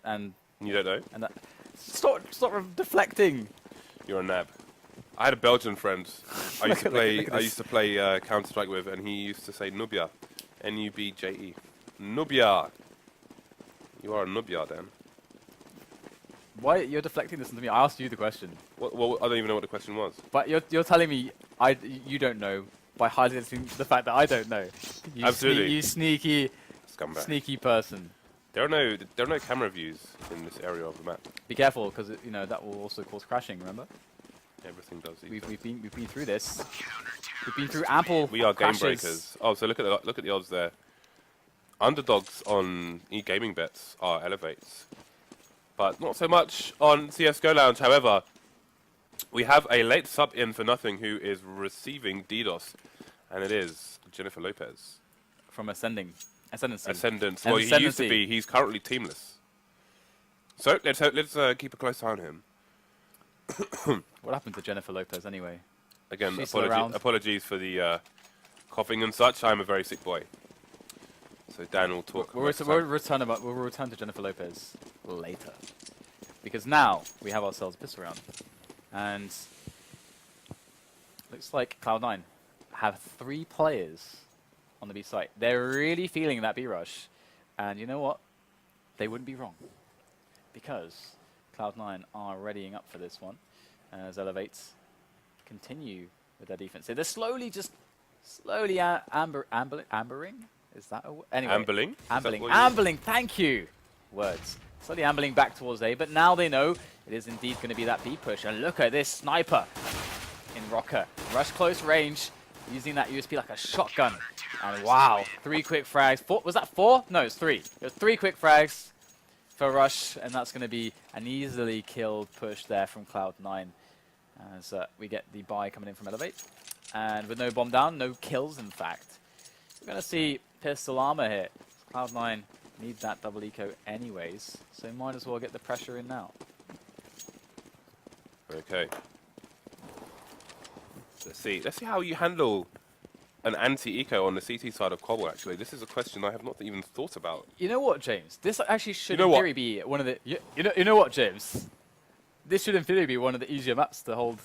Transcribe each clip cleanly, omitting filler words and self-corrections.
and You don't know? and that. Stop deflecting. You're a nab. I had a Belgian friend I used to play. Look at I this. used to play Counter Strike with, and he used to say Nubia, N-U-B-J-E, Nubia. You are a Nubia, Dan. Why you're deflecting this to me? I asked you the question, Well, I don't even know what the question was. but you're telling me you don't know by highlighting the fact that I don't know. You Absolutely. you sneaky Scumbag. sneaky person. There are no camera views in this area of the map. Be careful, because you know that will also cause crashing. Remember, Everything does. we've been through this. We've been through ample. We are game crashes. breakers. Oh, so look at the odds there. Underdogs on e-gaming bets are elevates, but not so much on CS:GO Lounge. However, we have a late sub in for nothing who is receiving DDoS, and it is Jennifer Lopez. From Ascendancy. Ascendance. Well, he used to be. He's currently teamless. So let's keep a close eye on him. What happened to Jennifer Lopez anyway? Again, She's still around. apologies for the coughing and such. I'm a very sick boy. So Dan will talk. We'll return to Jennifer Lopez later, because now we have ourselves a pistol round, and looks like Cloud9 have 3 players on the B site. They're really feeling that B rush, and you know what? They wouldn't be wrong, because Cloud9 are readying up for this one as eLevate continue with their defense. They're slowly ambering. Is that a word? Anyway, Ambling? Ambling, thank you. Words. Slowly ambling back towards A, but now they know it is indeed going to be that B push. And look at this sniper in Rocker. Rush close range, using that USP like a shotgun. And wow, 3 quick frags. 4, was that 4? No, it's 3. It was 3 quick frags for Rush, and that's going to be an easily killed push there from Cloud9. As we get the buy coming in from eLevate. And with no bomb down, no kills in fact. We're going to see pistol armor here. Cloud9 need that double eco anyways, so might as well get the pressure in now. Okay. Let's see how you handle an anti-eco on the CT side of Cobble, actually. This is a question I have not even thought about. You know what, James? This actually should You know in theory be one of the... You know what, James? This should in theory be one of the easier maps to hold.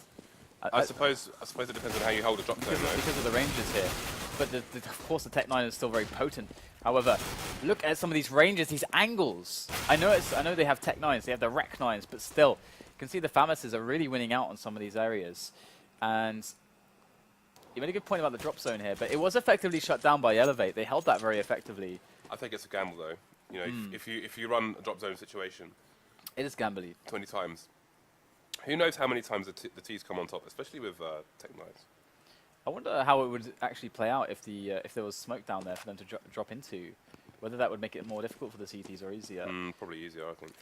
I suppose it depends on how you hold a drop zone, though. Because of the ranges here. But of course the Tech 9 is still very potent. However, look at some of these ranges, these angles. I know they have Tech 9s, they have the Rec 9s, but still, you can see the FAMASs are really winning out on some of these areas. And you made a good point about the drop zone here, but it was effectively shut down by eLevate. They held that very effectively. I think it's a gamble, though. You know, if you run a drop zone situation, it is gambly. 20 times. Who knows how many times the T's come on top, especially with Tech 9s. I wonder how it would actually play out if there was smoke down there for them to drop into. Whether that would make it more difficult for the CTs or easier. Probably easier, I think.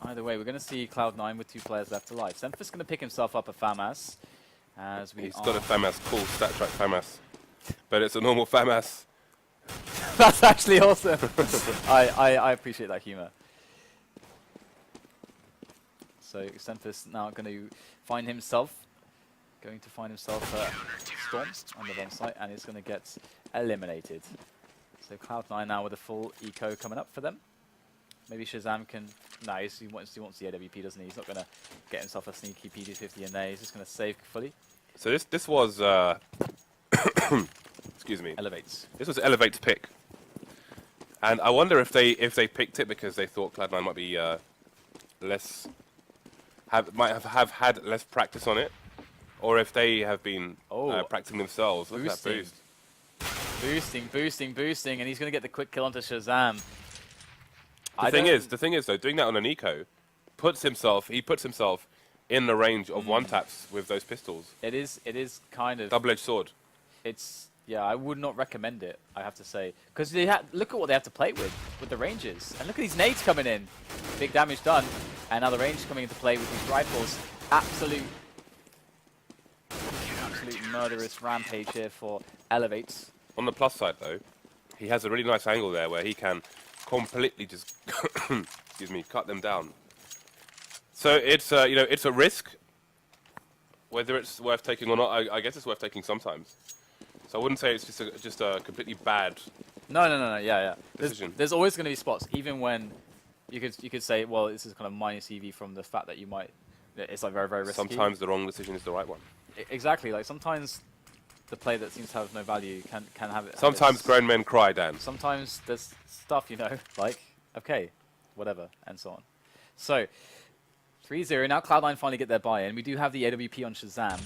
Either way, we're going to see Cloud9 with 2 players left alive. Semphis going to pick himself up a FAMAS. He's got a FAMAS, cool stat track FAMAS. But it's a normal FAMAS. That's actually awesome. I appreciate that humor. So Semphis now going to find himself Storm on the bomb site, and he's going to get eliminated. So Cloud9 now with a full eco coming up for them. Maybe Shazam can... No, he wants the AWP, doesn't he? He's not going to get himself a sneaky PD50 in there. He's just going to save fully. So this was... excuse me. eLevate's. This was eLevate's pick. And I wonder if they picked it because they thought Cloud9 might be might have had less practice on it, or if they have been practicing themselves. Look at that boost. Boosting, and he's going to get the quick kill onto Shazam. The thing is though, doing that on an eco he puts himself in the range of one taps with those pistols. It is kind of double-edged sword. Yeah, I would not recommend it, I have to say, because look at what they have to play with the ranges, and look at these nades coming in. Big damage done, and now the range coming into play with these rifles. Absolute murderous rampage here for eLevate. On the plus side, though, he has a really nice angle there where he can completely just, excuse me, cut them down. So it's it's a risk. Whether it's worth taking or not, I guess it's worth taking sometimes. So I wouldn't say it's just a completely bad. No. Yeah. Decision. There's always going to be spots, even when You could say, well, this is kind of minus EV from the fact that you might. It's like very, very risky. Sometimes the wrong decision is the right one. Exactly. Like sometimes the play that seems to have no value can have it. Sometimes grown men cry, Dan. Sometimes there's stuff, you know, like, okay, whatever, and so on. So, 3-0. Now Cloud9 finally get their buy-in. We do have the AWP on Shazam.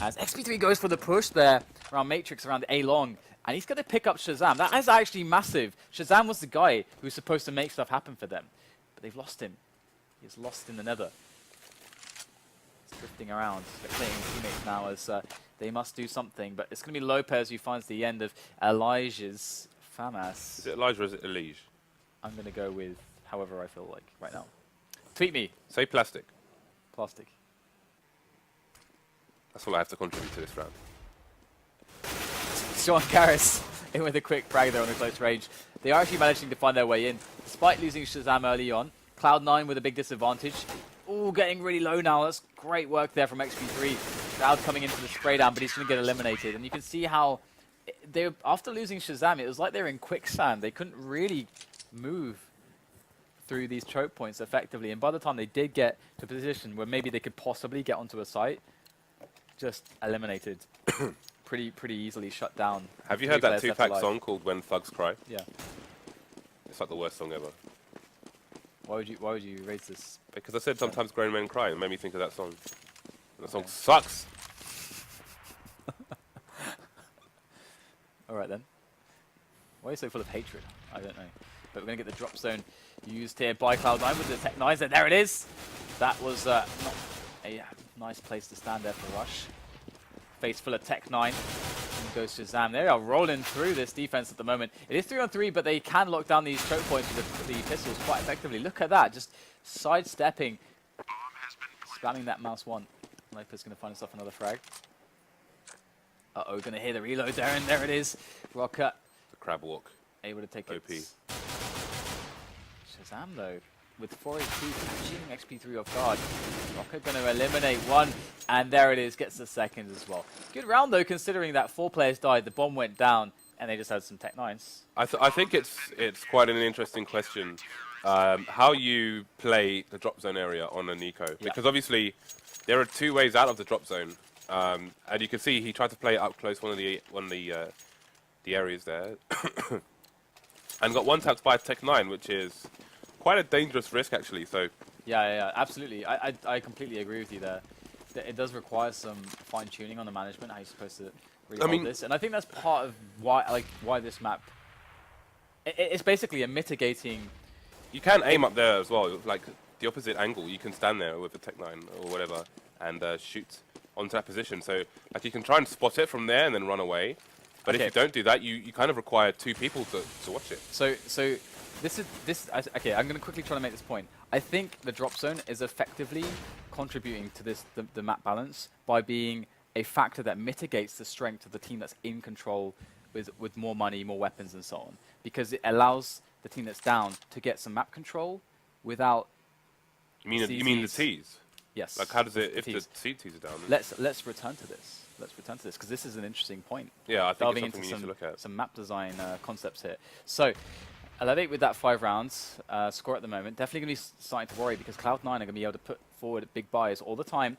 As XP3 goes for the push there around Matrix, around A-Long. And he's going to pick up Shazam. That is actually massive. Shazam was the guy who was supposed to make stuff happen for them. But they've lost him. He's lost in the nether. He's drifting around, spectating his teammates now as they must do something. But it's going to be Lopez who finds the end of Elijah's FAMAS. Is it Elijah or is it Elige? I'm going to go with however I feel like right now. Tweet me. Say plastic. Plastic. That's all I have to contribute to this round. Sean Garris in with a quick frag there on the close range. They are actually managing to find their way in. Despite losing Shazam early on, Cloud9 with a big disadvantage. Ooh, getting really low now. That's great work there from XP3. Shroud coming in for the spray down, but he's going to get eliminated. And you can see how, after losing Shazam, it was like they were in quicksand. They couldn't really move through these choke points effectively. And by the time they did get to a position where maybe they could possibly get onto a site, just eliminated. pretty easily shut down. Have you heard that Tupac song called When Thugs Cry? Yeah. It's like the worst song ever. Why would you raise this? Because I said sometimes grown men cry, and it made me think of that song. And that song sucks. All right then. Why are you so full of hatred? I don't know. But we're gonna get the drop zone used here by Cloud9 with the Tech 9s. And there it is. That was not a nice place to stand there for Rush. Face full of Tech 9. And goes Shazam. They are rolling through this defense at the moment. It is 3-on-3, but they can lock down these choke points with the pistols quite effectively. Look at that, just sidestepping, spamming that mouse one. Lopez going to find himself another frag. Uh-oh, going to hear the reload there, and there it is. Rocket. The crab walk. Able to take OP. it. Shazam, though, with 482 catching XP3 off guard. Rocket going to eliminate one, and there it is, gets the second as well. Good round, though, considering that 4 players died, the bomb went down, and they just had some Tech 9s. I think it's quite an interesting question, how you play the drop zone area on a Nico. Yeah. Because obviously, there are 2 ways out of the drop zone. And you can see he tried to play it up close, one of the areas there. And got one tapped by Tech 9, which is quite a dangerous risk, actually. So Yeah, absolutely. I completely agree with you there. It does require some fine-tuning on the management, how you're supposed to really hold this. And I think that's part of why this map... It's basically a mitigating... You can aim up there as well, like the opposite angle. You can stand there with the Tech 9 or whatever and shoot onto that position. So like you can try and spot it from there and then run away. But if you don't do that, you kind of require 2 people to watch it. So okay, I'm going to quickly try to make this point. I think the drop zone is effectively contributing to the map balance by being a factor that mitigates the strength of the team that's in control with more money, more weapons, and so on. Because it allows the team that's down to get some map control without. You mean the T's? Yes. Like how does it if the T's are down? Let's return to this. Let's return to this because this is an interesting point. Yeah, I think delving it's something into we need to look at. some map design concepts here. So, eLevate with that 5 rounds score at the moment. Definitely going to be starting to worry because Cloud9 are going to be able to put forward big buys all the time.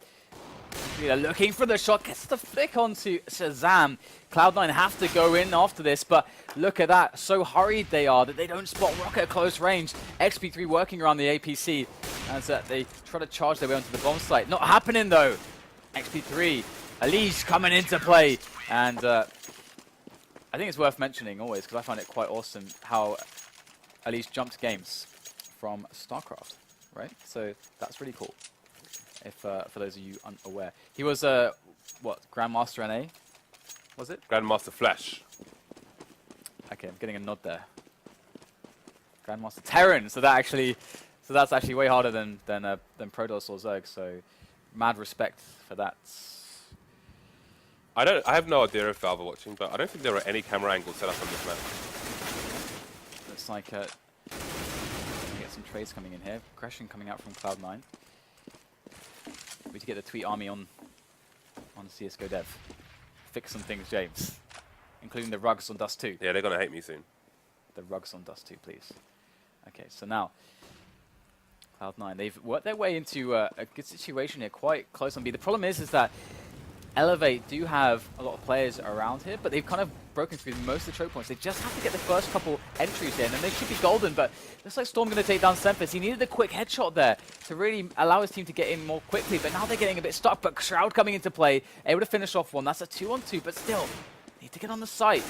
They're looking for the shot, gets the flick onto Shazam. Cloud9 have to go in after this, but look at that. So hurried they are that they don't spot Rocket at close range. XP3 working around the APC as they try to charge their way onto the bomb site. Not happening though. XP3, Elise coming into play. And I think it's worth mentioning always, because I find it quite awesome, how Elise jumped games from StarCraft, right? So that's really cool. If for those of you unaware, he was what, Grandmaster NA, was it? Grandmaster Flash. Okay, I'm getting a nod there. Grandmaster Terran. So that's actually way harder than Protoss or Zerg. So mad respect for that. I have no idea if Valve are watching, but I don't think there are any camera angles set up on this map. Looks like we get some trades coming in here. Aggression coming out from Cloud9. We need to get the Tweet Army on CSGO Dev. Fix some things, James. Including the rugs on Dust 2. Yeah, they're going to hate me soon. The rugs on Dust 2, please. Okay, so now, Cloud9. They've worked their way into a good situation here, quite close on B. The problem is that eLevate do have a lot of players around here, but they've kind of broken through most of the choke points. They just have to get the first couple entries in, and they should be golden, but looks like Storm going to take down Semphis. He needed a quick headshot there to really allow his team to get in more quickly, but now they're getting a bit stuck, but Shroud coming into play, able to finish off one. That's a 2-on-2, but still, need to get on the site.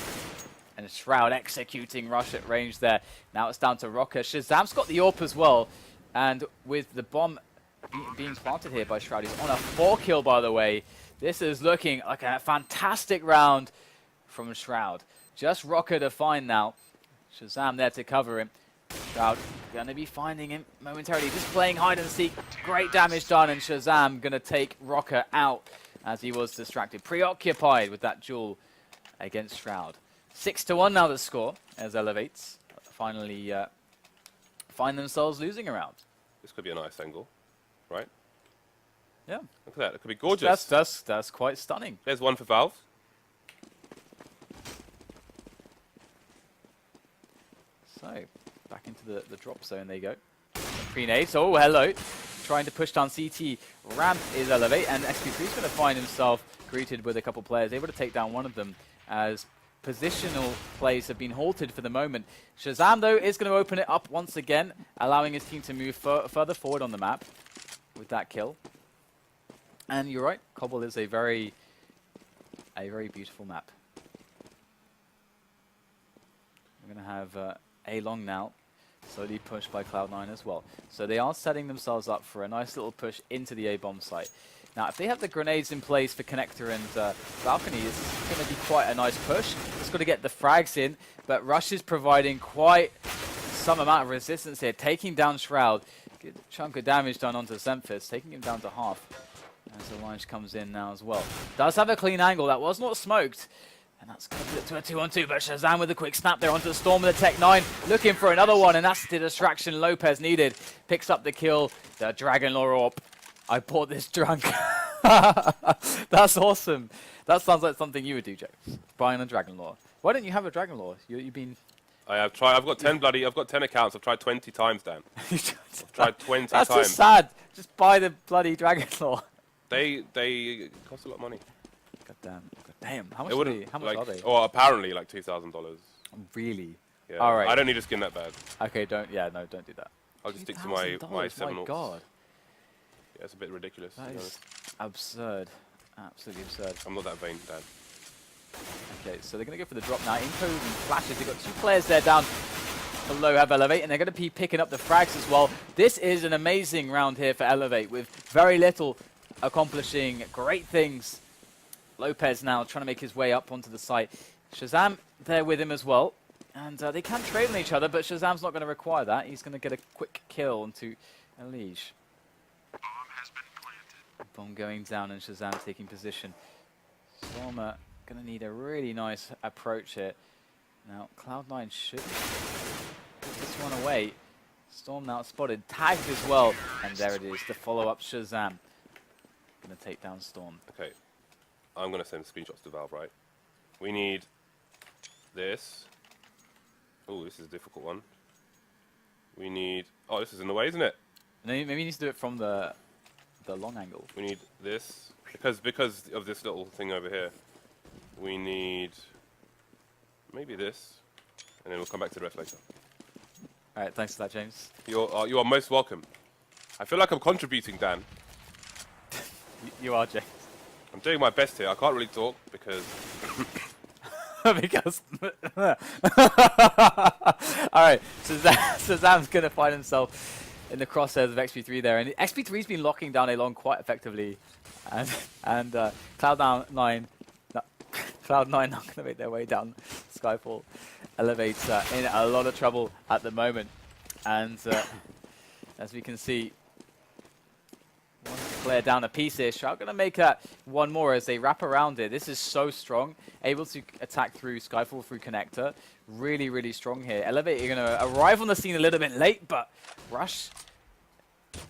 And Shroud executing rush at range there. Now it's down to Rocker. Shazam's got the AWP as well, and with the bomb being planted here by Shroud, he's on a 4-kill, by the way. This is looking like a fantastic round from Shroud. Just Rocker to find now. Shazam there to cover him. Shroud going to be finding him momentarily. Just playing hide and seek. Great damage done, and Shazam going to take Rocker out as he was distracted. Preoccupied with that duel against Shroud. 6-1 now the score as eLevates finally find themselves losing a round. This could be a nice angle, right? Yeah. Look at that. It could be gorgeous. That's quite stunning. There's one for Valve. So, back into the drop zone they go. Pre-nades. Oh, hello. Trying to push down CT. Ramp is eLevate, and XP3 is going to find himself greeted with a couple players, able to take down one of them as positional plays have been halted for the moment. Shazam, though, is going to open it up once again, allowing his team to move further forward on the map with that kill. And you're right, Cobble is a very beautiful map. We're going to have A-Long now, slowly pushed by Cloud9 as well. So they are setting themselves up for a nice little push into the A-bomb site. Now, if they have the grenades in place for Connector and Balcony, this is going to be quite a nice push. Just got to get the frags in, but Rush is providing quite some amount of resistance here, taking down Shroud. Good chunk of damage done onto Semphis, taking him down to half. As the launch comes in now as well. Does have a clean angle, that was not smoked. And that's going to put it to a 2-on-2, but Shazam with a quick snap there onto the Storm with the Tech 9. Looking for another one, and that's the distraction Lopez needed. Picks up the kill, the Dragon Lore AWP. I bought this drunk. That's awesome. That sounds like something you would do, James. Buying a Dragon Lore. Why don't you have a Dragon Lore? You've been... I have tried. I've got 10 accounts. I've tried 20 times, Dan. I've tried 20 times. That's just sad. Just buy the bloody Dragon Lore. They cost a lot of money. God damn. How much are they? Or apparently like $2,000. Really? Yeah. All right. I don't need a skin that bad. Okay, don't do that. I'll just stick to my 7 My God. Yeah, it's a bit ridiculous. That is absurd. Absolutely absurd. I'm not that vain, Dan. Okay, so they're going to go for the drop now. Encode and flashes. They've got 2 players there down below have eLevate, and they're going to be picking up the frags as well. This is an amazing round here for eLevate with very little accomplishing great things. Lopez now trying to make his way up onto the site. Shazam there with him as well. And they can trade on each other, but Shazam's not going to require that. He's going to get a quick kill onto Elige. Bomb going down and Shazam taking position. Stormer going to need a really nice approach here. Now, Cloud9 should put this one away. Storm now spotted, tagged as well. And there it is, the follow-up Shazam. Going to take down Storm. Okay, I'm going to send screenshots to Valve, right? We need this. Oh, this is a difficult one. We need... Oh, this is in the way, isn't it? No, maybe he needs to do it from the long angle. We need this. Because of this little thing over here. We need... maybe this. And then we'll come back to the rest later. Alright, thanks for that, James. You are most welcome. I feel like I'm contributing, Dan. You are, James. I'm doing my best here. I can't really talk because... because... Alright, so Shazam's going to find himself in the crosshairs of XP3 there. And XP3's been locking down A-Long quite effectively. And Cloud9 not going to make their way down Skyfall. eLevate's in a lot of trouble at the moment. And as we can see, one player down a piece here. Shroud going to make one more as they wrap around it. This is so strong. Able to attack through Skyfall, through Connector. Really, really strong here. eLevate are going to arrive on the scene a little bit late, but Rush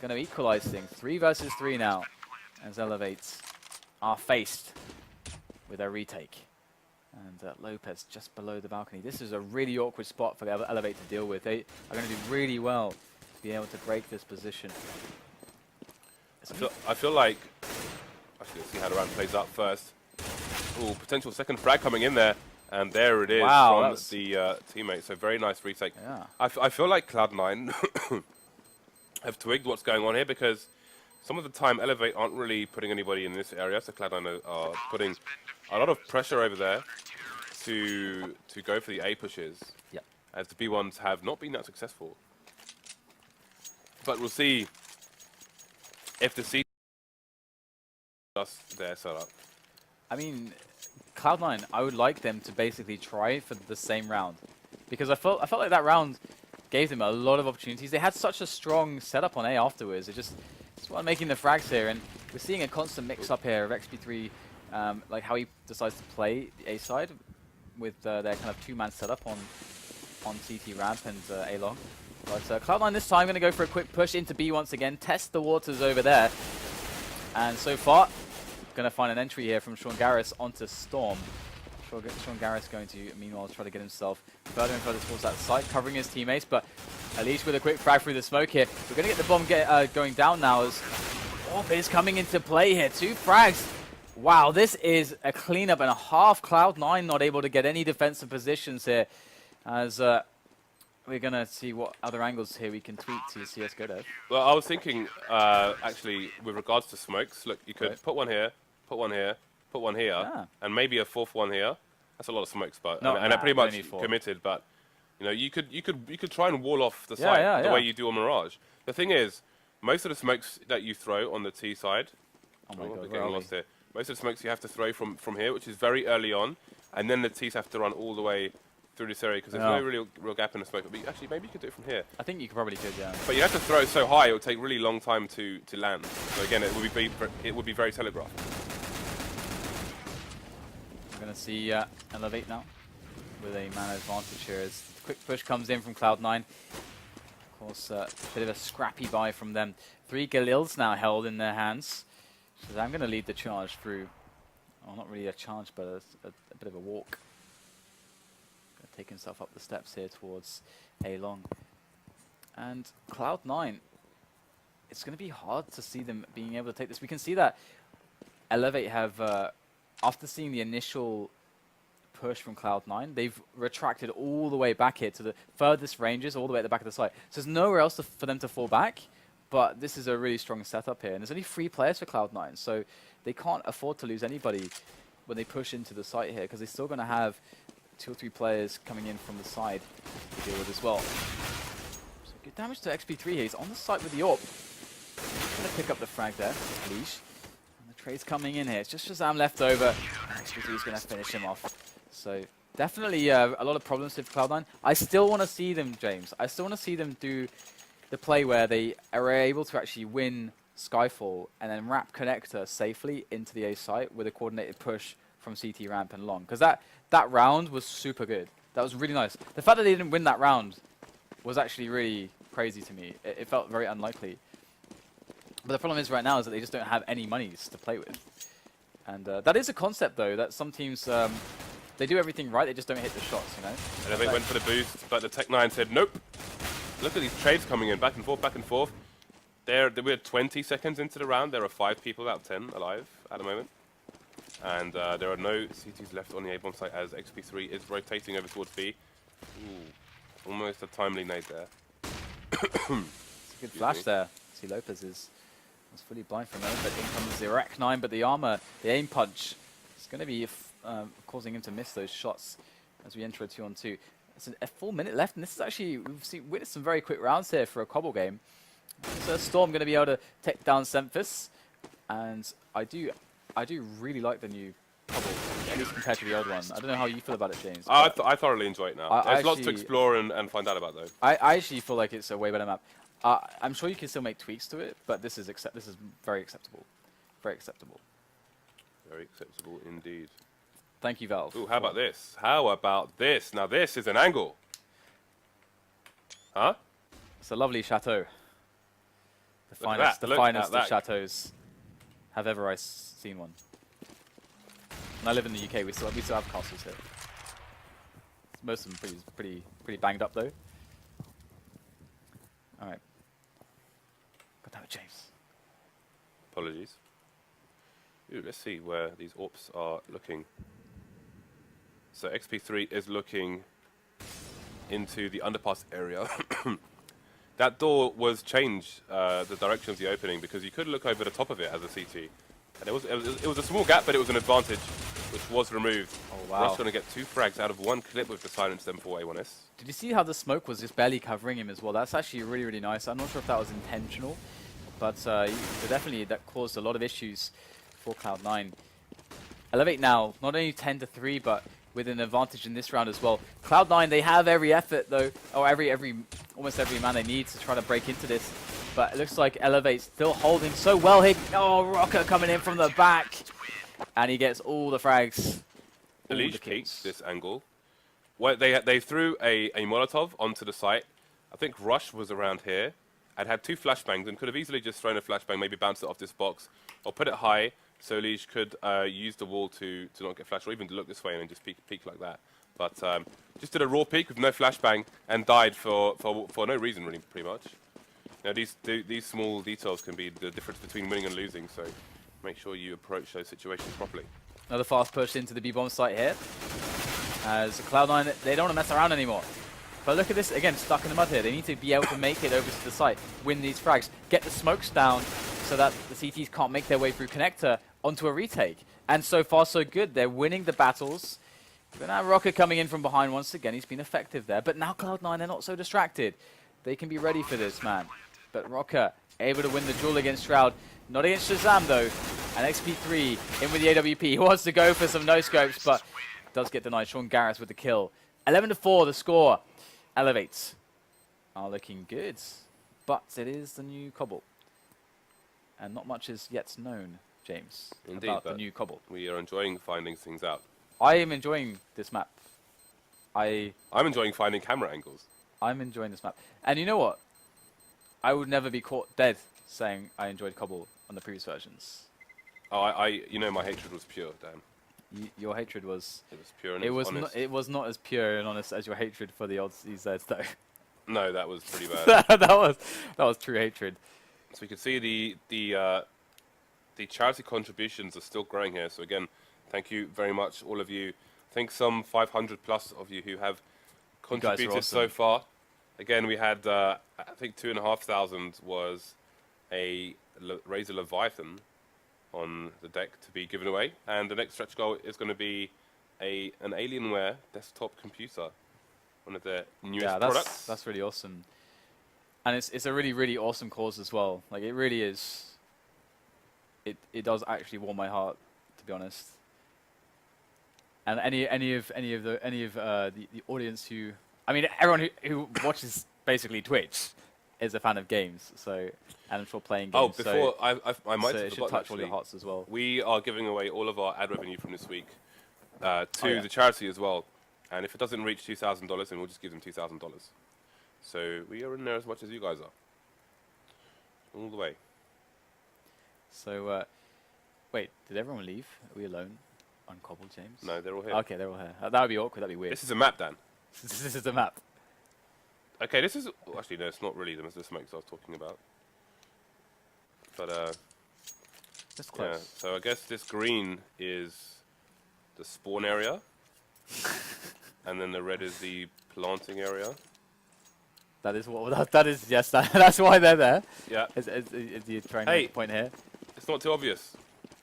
going to equalize things. 3 versus 3 now as eLevates are faced with a retake. And Lopez just below the balcony. This is a really awkward spot for eLevate to deal with. They are going to do really well to be able to break this position. I feel like... Actually, let's see how the round plays out first. Ooh, potential second frag coming in there. And there it is from the teammate. So very nice retake. Yeah. I feel like Cloud9 have twigged what's going on here because some of the time eLevate aren't really putting anybody in this area. So Cloud9 are putting a lot of pressure over there to go for the A pushes. Yep. As the B1s have not been that successful. But we'll see if the C just their setup. I mean, Cloud9, I would like them to basically try for the same round, because I felt like that round gave them a lot of opportunities. They had such a strong setup on A afterwards. It just while making the frags here, and we're seeing a constant mix-up here of XP3, like how he decides to play the A side with their kind of two-man setup on CT ramp and A long. But Cloud9 this time going to go for a quick push into B once again, test the waters over there, and so far going to find an entry here from Sean Garris onto Storm. Sean Garris going to, meanwhile, try to get himself further and further towards that site, covering his teammates, but Alish with a quick frag through the smoke here. We're going to get the bomb going down now as Orb is coming into play here. 2 frags. Wow, this is a cleanup and a half. Cloud9 not able to get any defensive positions here, as we're going to see what other angles here we can tweak to CSGO dev. Well, I was thinking, actually, with regards to smokes, look, you could put one here, put one here, put one here, and maybe a fourth one here. That's a lot of smokes, but and they're pretty much committed. But you know, you could try and wall off the site the way you do on Mirage. The thing is, most of the smokes that you throw on the T side, oh my God, we're getting lost here. Most of the smokes you have to throw from here, which is very early on, and then the T's have to run all the way through this area because there's no real gap in the smoke. But actually, maybe you could do it from here. I think you probably could, yeah. But you have to throw it so high; it would take really long time to land. So again, it would be very telegraphed. We're going to see eLevate now with a man advantage here as the quick push comes in from Cloud9. Of course, a bit of a scrappy buy from them. 3 Galils now held in their hands. So I'm going to lead the charge through, well, not really a charge, but a bit of a walk. Going to take himself up the steps here towards A long. And Cloud9, it's going to be hard to see them being able to take this. We can see that eLevate have... after seeing the initial push from Cloud9, they've retracted all the way back here to the furthest ranges, all the way at the back of the site. So there's nowhere else for them to fall back, but this is a really strong setup here. And there's only 3 players for Cloud9, so they can't afford to lose anybody when they push into the site here, because they're still going to have 2 or 3 players coming in from the side to deal with as well. So good damage to XP3 here. He's on the site with the AWP. He's going to pick up the frag there, Leash. Trade's coming in here. It's just Shazam left over. XP3 is going to finish him off. So definitely a lot of problems with Cloud9. I still want to see them, James. I still want to see them do the play where they are able to actually win Skyfall and then wrap connector safely into the A site with a coordinated push from CT ramp and long. Because that round was super good. That was really nice. The fact that they didn't win that round was actually really crazy to me. It felt very unlikely. But the problem is right now is that they just don't have any monies to play with. And that is a concept, though, that some teams, they do everything right, they just don't hit the shots, you know? And they went for the boost, but the Tech9 said, nope. Look at these trades coming in, back and forth, back and forth. We're 20 seconds into the round. There are 5 people out of 10 alive at the moment. And there are no CTs left on the A-bomb site as XP3 is rotating over towards B. Ooh, almost a timely nade there. It's a good flash there. See, Lopez was fully blind for a moment, but in comes the Arach9, but the armor, the aim punch, is going to be causing him to miss those shots as we enter a 2-on-2. It's a full minute left, and this is actually, we've witnessed some very quick rounds here for a Cobble game. So Storm going to be able to take down Semphis, and I do really like the new Cobble, at least compared to the old one. I don't know how you feel about it, James. I thoroughly enjoy it now. There's lots to explore and find out about, though. I actually feel like it's a way better map. I'm sure you can still make tweaks to it, but this is very acceptable. Very acceptable. Very acceptable indeed. Thank you, Valve. Ooh, how about this? How about this? Now this is an angle. Huh? It's a lovely chateau. The finest of chateaus have ever seen one. And I live in the UK. We still have castles here. Most of them pretty banged up though. All right. God damn it, James. Apologies. Ooh, let's see where these AWPs are looking. So XP3 is looking into the underpass area. That door was changed, the direction of the opening, because you could look over the top of it as a CT. And it was a small gap, but it was an advantage, which was removed. Oh, wow. Rush going to get 2 frags out of 1 clip with the silenced M4A1S. Did you see how the smoke was just barely covering him as well? That's actually really, really nice. I'm not sure if that was intentional, but definitely that caused a lot of issues for Cloud9. eLevate now, not only 10-3, but with an advantage in this round as well. Cloud9, they have every effort though, or almost every man they need to try to break into this. But it looks like eLevate's still holding so well here. Oh, Rocker coming in from the back, and he gets all the frags. eLevate peeked this angle. Well, they threw a Molotov onto the site. I think Rush was around here and had 2 flashbangs and could have easily just thrown a flashbang, maybe bounced it off this box, or put it high so Elige could use the wall to not get flashed, or even to look this way and then just peek like that. But just did a raw peek with no flashbang and died for no reason, really, pretty much. Now, these small details can be the difference between winning and losing, so make sure you approach those situations properly. Another fast push into the B-bomb site here. As Cloud9, they don't want to mess around anymore. But look at this, again, stuck in the mud here. They need to be able to make it over to the site, win these frags, get the smokes down so that the CTs can't make their way through connector onto a retake. And so far, so good. They're winning the battles. But now Rocker coming in from behind once again. He's been effective there. But now Cloud9, they're not so distracted. They can be ready for this, man. But Rocker able to win the duel against Shroud. Not against Shazam, though. And XP3 in with the AWP. He wants to go for some no-scopes, but does get denied. Sean Garris with the kill. 11-4, the score. eLevate are looking good. But it is the new Cobble. And not much is yet known, James, Indeed, about the new Cobble. We are enjoying finding things out. I am enjoying this map. I'm enjoying finding camera angles. I'm enjoying this map. And you know what? I would never be caught dead saying I enjoyed Cobble on the previous versions. Oh, you know, my hatred was pure, Dan. Your hatred was... It was pure and it was honest. It was not as pure and honest as your hatred for the odds EZs, though. No, that was pretty bad. that was true hatred. So we can see the charity contributions are still growing here. So again, thank you very much, all of you. I think some 500 plus of you who have contributed awesome. so far. Again, we had I think 2,500 was a Razor Leviathan on the deck to be given away, and the next stretch goal is going to be an Alienware desktop computer, one of their newest products. That's really awesome, and it's a really, really awesome cause as well. Like, it really is. It does actually warm my heart, to be honest. And any of the audience who, I mean, everyone who watches basically Twitch is a fan of games, so, and I'm sure playing games. Oh, before I might so have it should forgotten, touch all your hearts as well. We are giving away all of our ad revenue from this week to the charity as well. And if it doesn't reach $2,000, then we'll just give them $2,000. So we are in there as much as you guys are. All the way. So, wait, did everyone leave? Are we alone on Cobble, James? No, they're all here. Okay, they're all here. That would be awkward. That'd be weird. This is a map, Dan. This is the map. Okay, this is... Well, actually, no, it's not really the smokes I was talking about. But, That's close. yeah, so I guess this green is the spawn area. And then the red is the planting area. That is what. That is, yes. That's why they're there. Yeah. Is you trying to make a point here? It's not too obvious.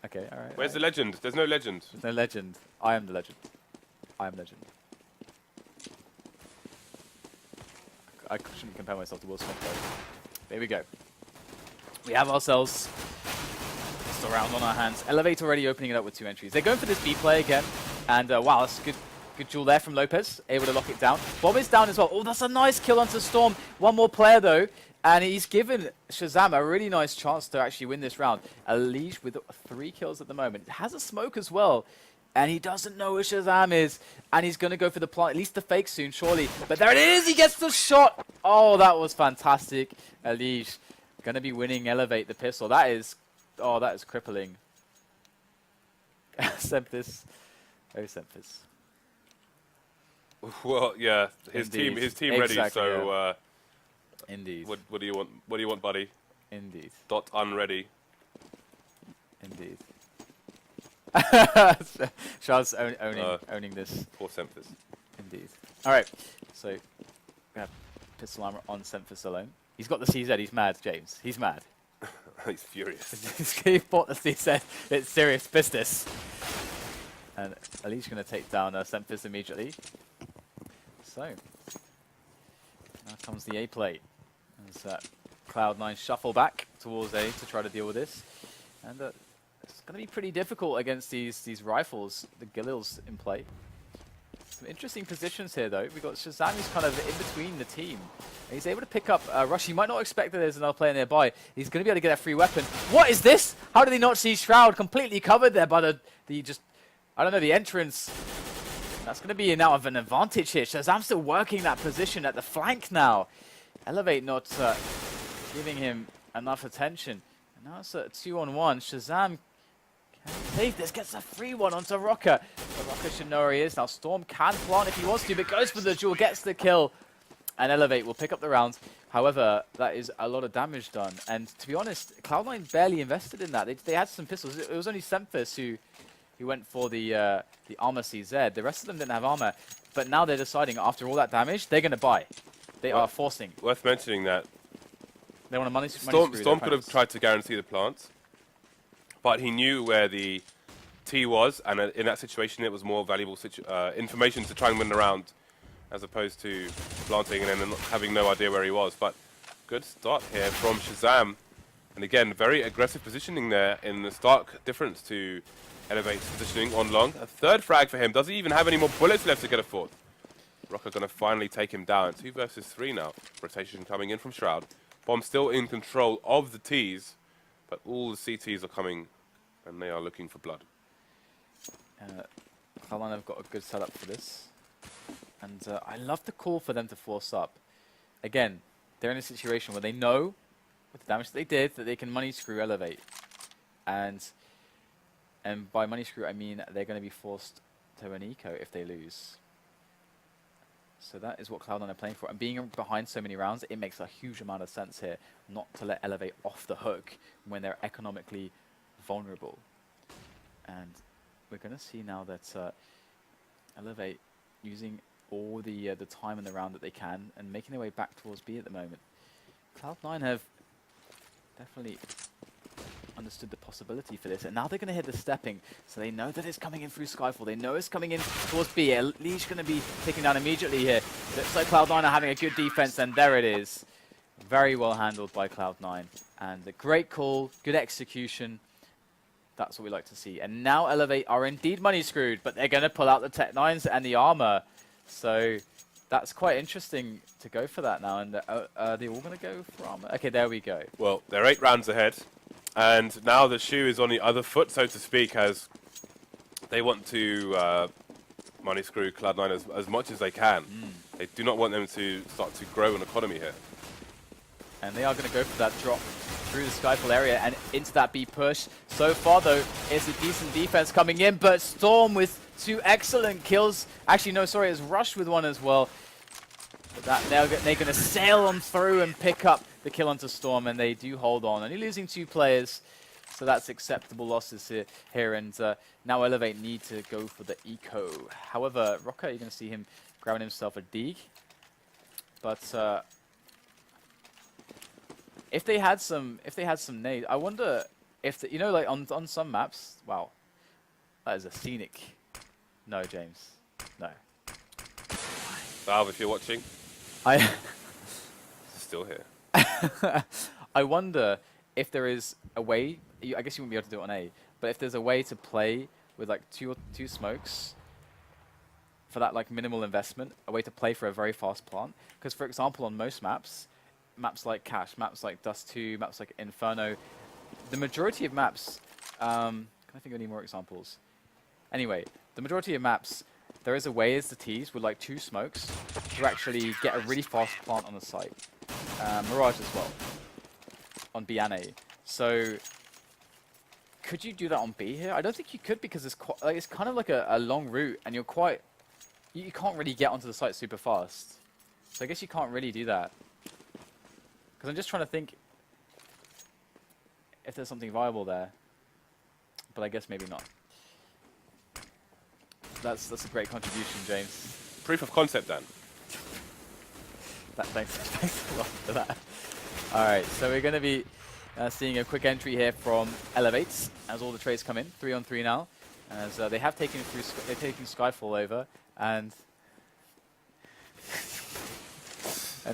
Okay, all right. Where's the legend? There's no legend. There's no legend. I am the legend. I am legend. I shouldn't compare myself to Will Smith, though. There we go. We have ourselves just a round on our hands. eLevate already opening it up with 2 entries. They're going for this B play again, and wow, that's a good duel there from Lopez, able to lock it down. Bob is down as well. Oh, that's a nice kill onto Storm. One more player, though, and he's given Shazam a really nice chance to actually win this round. eLevate with 3 kills at the moment. Has a smoke as well. And he doesn't know where Shazam is. And he's going to go for the plant, at least the fake soon, surely. But there it is! He gets the shot! Oh, that was fantastic. eLevate going to be winning eLevate the pistol. That is crippling. Sempis. Oh, Sempis. Well, yeah, his team ready. So, Indeed. what do you want? What do you want, buddy? Indeed. Dot unready. Indeed. Shard's owning this. Poor Semphis. Indeed. Alright, so we have pistol armor on Semphis alone. He's got the CZ, he's mad, James. He's mad. He's furious. He bought the CZ, it's serious business. And Elite's going to take down Semphis immediately. So, now comes the A play. As Cloud9 shuffle back towards A to try to deal with this. And it's going to be pretty difficult against these rifles, the Galils in play. Some interesting positions here though. We've got Shazam who's kind of in between the team. And he's able to pick up Rush. He might not expect that there's another player nearby. He's going to be able to get a free weapon. What is this? How did he not see Shroud completely covered there by the just, I don't know, the entrance? That's going to be now of an advantage here. Shazam's still working that position at the flank now. eLevate not giving him enough attention. And now it's a 2-on-1. Shazam can save this, gets a free one onto Rocker. But Rocker should know where he is. Now Storm can plant if he wants to, but goes for the duel, gets the kill. And eLevate will pick up the round. However, that is a lot of damage done. And to be honest, Cloud9 barely invested in that. They had some pistols. It was only Semphis who went for the armor CZ. The rest of them didn't have armor. But now they're deciding, after all that damage, they're going to buy. They are forcing. Worth mentioning that they want to money Storm could have tried to guarantee the plants, but he knew where the T was, and in that situation it was more valuable information to try and win the round, as opposed to planting and then having no idea where he was. But good start here from Shazam, and again, very aggressive positioning there in the stark difference to eLevate's positioning on long. A third frag for him. Does he even have any more bullets left to get a fourth? Rocker going to finally take him down. 2 versus 3 now. Rotation coming in from Shroud. Bomb still in control of the Ts, but all the CTs are coming, and they are looking for blood. Cloud9 have got a good setup for this. And I love the call for them to force up. Again, they're in a situation where they know, with the damage that they did, that they can money screw eLevate. And by money screw, I mean they're going to be forced to an eco if they lose. So that is what Cloud9 are playing for. And being behind so many rounds, it makes a huge amount of sense here not to let eLevate off the hook when they're economically vulnerable. And we're going to see now that eLevate using all the time in the round that they can and making their way back towards B at the moment. Cloud9 have definitely understood the possibility for this, and now they're going to hit the stepping, so they know that it's coming in through Skyfall. They know it's coming in towards B. Lee's going to be taken down immediately here. Looks like Cloud9 are having a good defense, and there it is. Very well handled by Cloud9, and a great call, good execution. That's what we like to see. And now eLevate are indeed money screwed, but they're going to pull out the Tech 9s and the armor. So that's quite interesting to go for that now. And are they all going to go for armor? Okay, there we go. Well, they're 8 rounds ahead. And now the shoe is on the other foot, so to speak, as they want to money screw Cloud9 as much as they can. They do not want them to start to grow an economy here. And they are going to go for that drop through the Skyfall area and into that B push. So far, though, it's a decent defense coming in, but Storm with 2 excellent kills. Actually, no, sorry, it's Rush with 1 as well. But that they're going to sail on through and pick up the kill onto Storm, and they do hold on. Only losing 2 players, so that's acceptable losses here. And now eLevate need to go for the eco. However, Rocker, you're going to see him grabbing himself a dig. But if they had some nades, I wonder if you know, like on some maps. Wow, that is a scenic. No, James, no. Valve, if you're watching, I still here. I wonder if there is a way. I guess you wouldn't be able to do it on A, but if there's a way to play with like two smokes for that like minimal investment, a way to play for a very fast plant. Because for example, on most maps like Cache, maps like Dust 2, maps like Inferno, the majority of maps. Can I think of any more examples? Anyway, the majority of maps, there is a way as the Ts with like 2 smokes to actually get a really fast plant on the site. Mirage as well, on B and A. So, could you do that on B here? I don't think you could, because it's kind of like a long route, and you can't really get onto the site super fast. So I guess you can't really do that. Because I'm just trying to think, if there's something viable there. But I guess maybe not. That's a great contribution, James. Proof of concept, Dan. Thanks a lot for that. All right, so we're going to be seeing a quick entry here from eLevate as all the trades come in. 3-on-3 now, as they have taken they're taking Skyfall over, and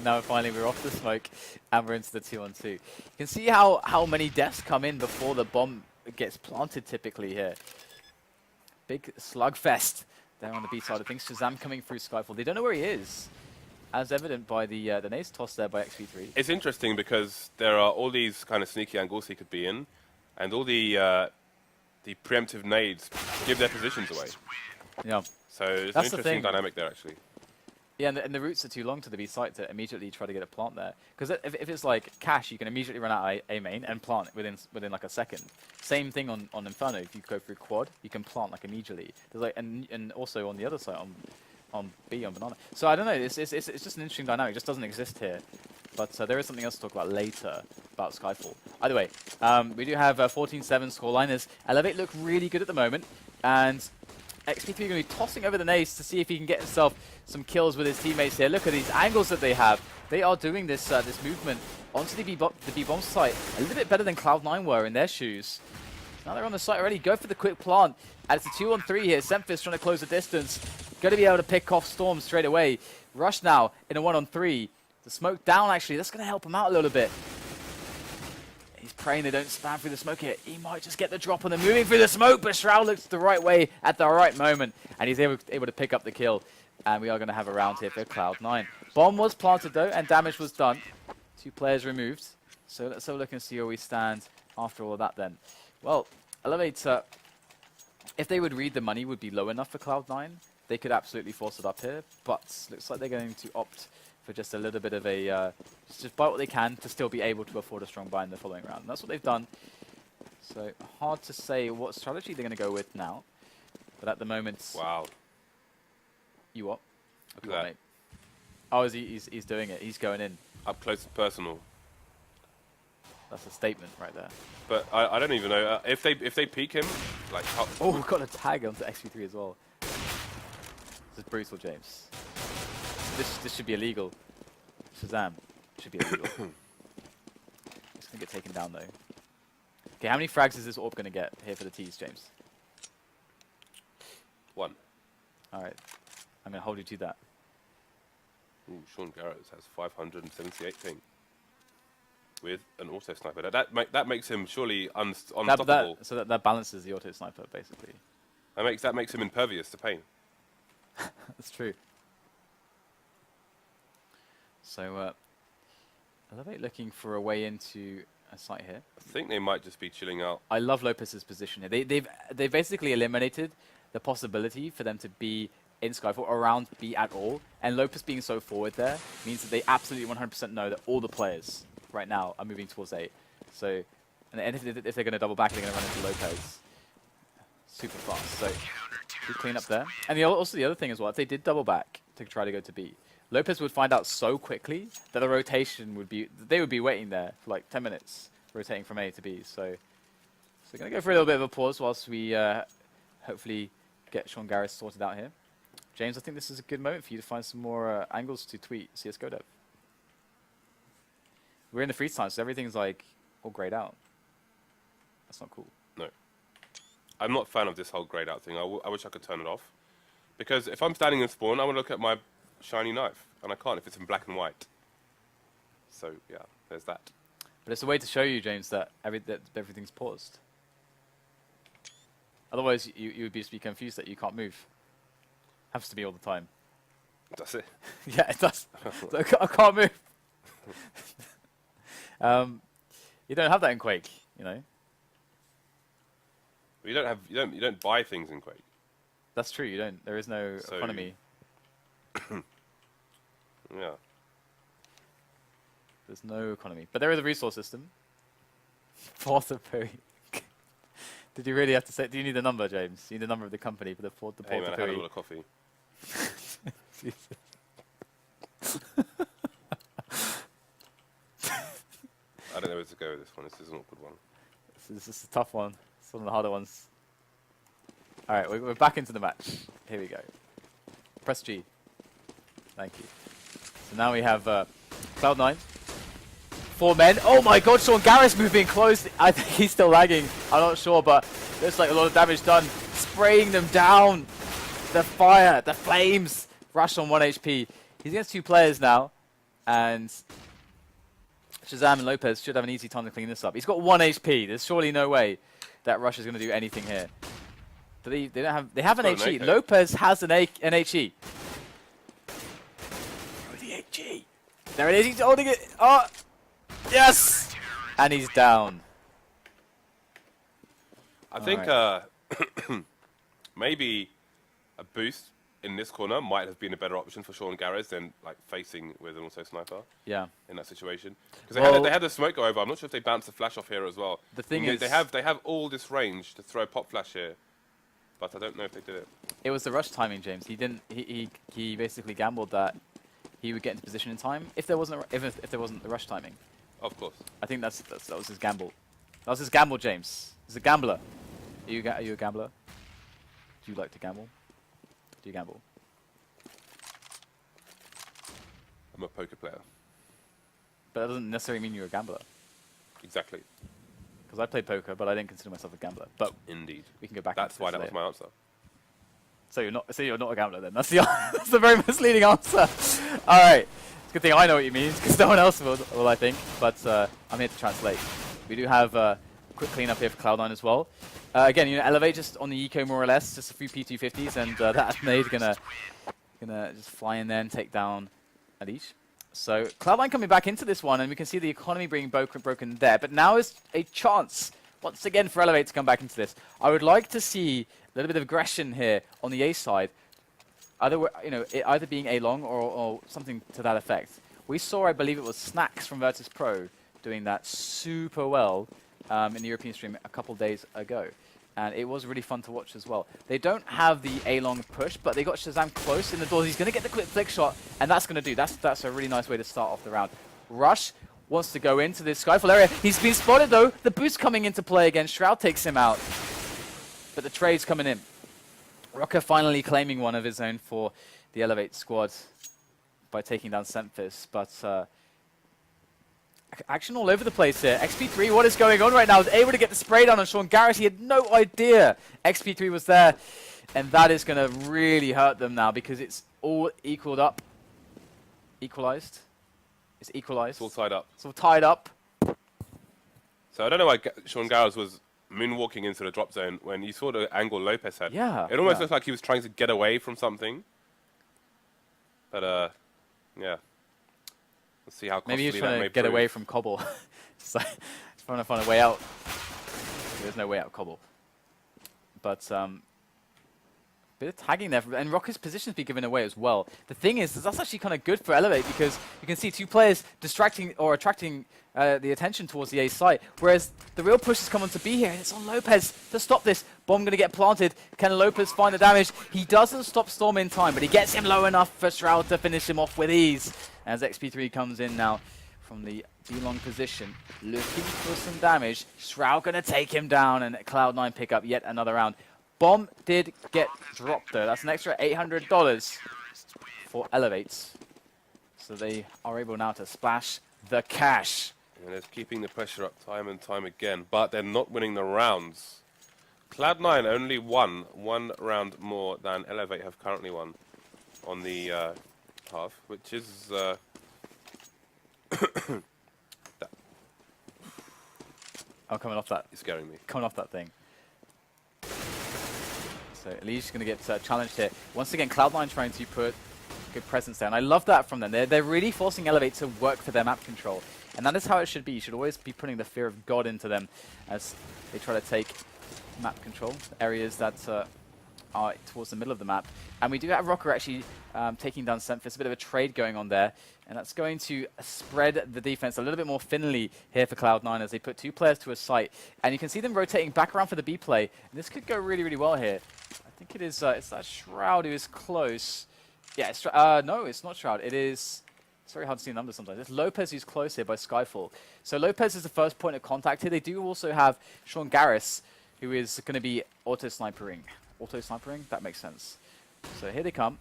now finally we're off the smoke and we're into the 2-on-2. You can see how many deaths come in before the bomb gets planted typically here. Big slugfest there on the B side of things. Shazam coming through Skyfall. They don't know where he is, as evident by the nades toss there by XP3. It's interesting because there are all these kind of sneaky angles he could be in, and all the preemptive nades give their positions away. Yeah. So it's That's an the interesting thing. dynamic there, actually. Yeah, and the routes are too long to the B site to immediately try to get a plant there. Because if it's like Cash, you can immediately run out A main and plant within like a second. Same thing on Inferno. If you go through quad, you can plant like immediately. There's like and also on the other side on B on Banana. So I don't know. It's just an interesting dynamic. It just doesn't exist here. But there is something else to talk about later about Skyfall. Either way, we do have 14-7 scoreliners. eLevate look really good at the moment, and XP3 going to be tossing over the nades to see if he can get himself some kills with his teammates here. Look at these angles that they have. They are doing this this movement onto the B-bomb site a little bit better than Cloud9 were in their shoes. Now they're on the site already. Go for the quick plant. And it's a 2-on-3 here. Semphis trying to close the distance. Going to be able to pick off Storm straight away. Rush now in a 1-on-3. The smoke down, actually. That's going to help him out a little bit. He's praying they don't spam through the smoke here. He might just get the drop on them moving through the smoke, but Shroud looks the right way at the right moment, and he's able to pick up the kill. And we are going to have a round here for Cloud9. Bomb was planted, though, and damage was done. 2 players removed. So let's have a look and see where we stand after all of that, then. Well, eLevate, if they would read the money would be low enough for Cloud9, they could absolutely force it up here, but looks like they're going to opt for just a little bit of a, just buy what they can to still be able to afford a strong buy in the following round. And that's what they've done. So hard to say what strategy they're going to go with now. But at the moment... Wow. You what? Look at that. Mate? Oh, he's doing it. He's going in. Up close and personal. That's a statement right there. But I don't even know if they peek him, like. Oh, we've got a tag onto XP3 as well. This is brutal, James. This should be illegal. Shazam should be illegal. It's gonna get taken down though. Okay, how many frags is this orb gonna get here for the T's, James? 1. All right, I'm gonna hold you to that. Ooh, Sean Garrett has 578 ping with an auto sniper. That makes him surely unstoppable. So that balances the auto sniper basically. That makes him impervious to pain. That's true. So, eLevate looking for a way into a site here. I think they might just be chilling out. I love Lopez's position here. They've basically eliminated the possibility for them to be in Skyfall around B at all. And Lopez being so forward there means that they absolutely 100% know that all the players right now are moving towards A. So, and if they're going to double back, they're going to run into Lopez super fast. So, good clean up there. And also the other thing as well, if they did double back to try to go to B, Lopez would find out so quickly that the rotation would be, they would be waiting there for like 10 minutes, rotating from A to B. So we're going to go for a little bit of a pause whilst we hopefully get Sean Garris sorted out here. James, I think this is a good moment for you to find some more angles to tweet CSGO Dev. We're in the freeze time, so everything's like all grayed out. That's not cool. No. I'm not a fan of this whole grayed out thing. I wish I could turn it off. Because if I'm standing in spawn, I want to look at my shiny knife, and I can't if it's in black and white. So yeah, there's that. But it's a way to show you, James, that everything's paused. Otherwise, you would just be confused that you can't move. Happens to me all the time. That's it. Yeah, it does. I can't move. You don't have that in Quake, you know. You don't buy things in Quake. That's true. You don't. There is no economy. Yeah. There's no economy, but there is a resource system. Portapui. Did you really have to say? Do you need the number, James? You need the number of the company for the Portapui. Hey man, I had a lot of coffee. I don't know where to go with this one. This is an awkward one. This is a tough one. It's one of the harder ones. All right, we're back into the match. Here we go. Press G. Thank you. So now we have Cloud9. 4 men. Oh my god, Sean Garris moving close. I think he's still lagging. I'm not sure, but looks like a lot of damage done. Spraying them down. The fire, the flames. Rush on 1 HP. He's against 2 players now. And Shazam and Lopez should have an easy time to clean this up. He's got 1 HP. There's surely no way that Rush is going to do anything here. But they don't have. They have an HE. Lopez has an HE. Oh, the HE. There it is. He's holding it. Oh, yes. And he's down. I think maybe a boost in this corner might have been a better option for Sean Garris than like facing with an auto sniper. Yeah. In that situation, because they had the smoke go over. I'm not sure if they bounced the flash off here as well. The thing is, they have all this range to throw pop flash here, but I don't know if they did it. It was the rush timing, James. He didn't. He basically gambled that he would get into position in time if there wasn't if there wasn't the rush timing. Of course. I think that was his gamble. That was his gamble, James. He's a gambler. Are you a gambler? Do you like to gamble? Do you gamble? I'm a poker player. But that doesn't necessarily mean you're a gambler. Exactly. Because I play poker, but I didn't consider myself a gambler. But indeed, we can go back. That's why that was my answer. So you're not a gambler then. That's the that's a very misleading answer. All right. It's a good thing I know what you mean, because no one else will, I think. But I'm here to translate. We do have a quick cleanup here for Cloud9 as well. Again, eLevate just on the eco more or less, just a few P250s, and that nade gonna just fly in there and take down Alish. So Cloud9 coming back into this one, and we can see the economy being broken there. But now is a chance once again for eLevate to come back into this. I would like to see a little bit of aggression here on the A side, either being A long or something to that effect. We saw, I believe it was Snacks from Virtus Pro doing that super well in the European stream a couple days ago. And it was really fun to watch as well. They don't have the A-long push, but they got Shazam close in the doors. He's going to get the quick flick shot, and that's going to do. That's a really nice way to start off the round. Rush wants to go into this Skyfall area. He's been spotted, though. The boost coming into play again. Shroud takes him out. But the trade's coming in. Rocker finally claiming one of his own for the eLevate squad by taking down Semphis. But action all over the place here. XP3, what is going on right now? Was able to get the spray down on Sean Garris. He had no idea XP3 was there. And that is going to really hurt them now because it's all equaled up. Equalized? It's equalized. It's all tied up. It's all tied up. So I don't know why Sean Garris was moonwalking into the drop zone when you saw the angle Lopez had. Yeah. It almost looked like he was trying to get away from something. But, yeah. Let's see how costly maybe he's that trying may to get prove. away from Cobble. He's trying to find a way out. There's no way out of Cobble. But bit of tagging there, and Rocker's positions be given away as well. The thing is, that's actually kind of good for eLevate because you can see 2 players distracting or attracting the attention towards the A site, whereas the real push has come on to B here, and it's on Lopez to stop this. Bomb going to get planted. Can Lopez find the damage? He doesn't stop Storm in time, but he gets him low enough for Shroud to finish him off with ease. As XP3 comes in now from the B-long position, looking for some damage. Shroud going to take him down, and Cloud9 pick up yet another round. Bomb did get dropped though. That's an extra $800 for eLevate. So they are able now to splash the cash. And it's keeping the pressure up time and time again, but they're not winning the rounds. Cloud9 only won 1 round more than eLevate have currently won on the half, which is Oh, coming off that. it's scaring me. Coming off that thing. So Eli's going to get challenged here. Once again, Cloud9 trying to put good presence there. And I love that from them. They're really forcing eLevate to work for their map control. And that is how it should be. You should always be putting the fear of God into them as they try to take map control, areas that are towards the middle of the map. And we do have Rocker actually taking down Semphis. A bit of a trade going on there. And that's going to spread the defense a little bit more thinly here for Cloud9 as they put 2 players to a site. And you can see them rotating back around for the B play. And this could go really, really well here. I think it is, it's that Shroud who is close. Yeah, no, it's not Shroud. It is It's very hard to see the numbers sometimes. It's Lopez who's close here by Skyfall. So Lopez is the first point of contact here. They do also have Sean Garris, who is going to be auto-snipering. Auto-snipering? That makes sense. So here they come.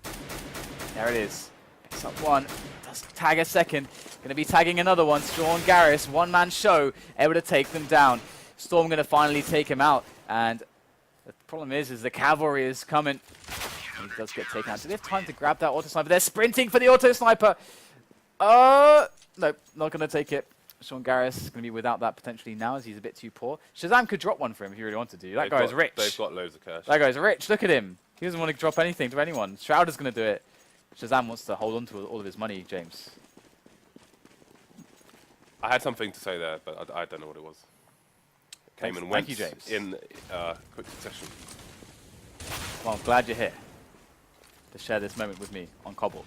There it is. Picks up one. Does tag a second. Going to be tagging another one. Sean Garris, one-man show, able to take them down. Storm going to finally take him out. And the problem is the cavalry is coming. And he does get taken out. Do they have time to grab that auto-sniper? They're sprinting for the auto-sniper. Nope, not going to take it. Sean Garris is going to be without that potentially now as he's a bit too poor. Shazam could drop one for him if you really wanted to. That guy's rich. They've got loads of cash. That guy's rich. Look at him. He doesn't want to drop anything to anyone. Shrouder's going to do it. Shazam wants to hold on to all of his money, James. I had something to say there, but I don't know what it was. It came and went Thank you, James. in quick succession. Well, I'm glad you're here to share this moment with me on Cobble.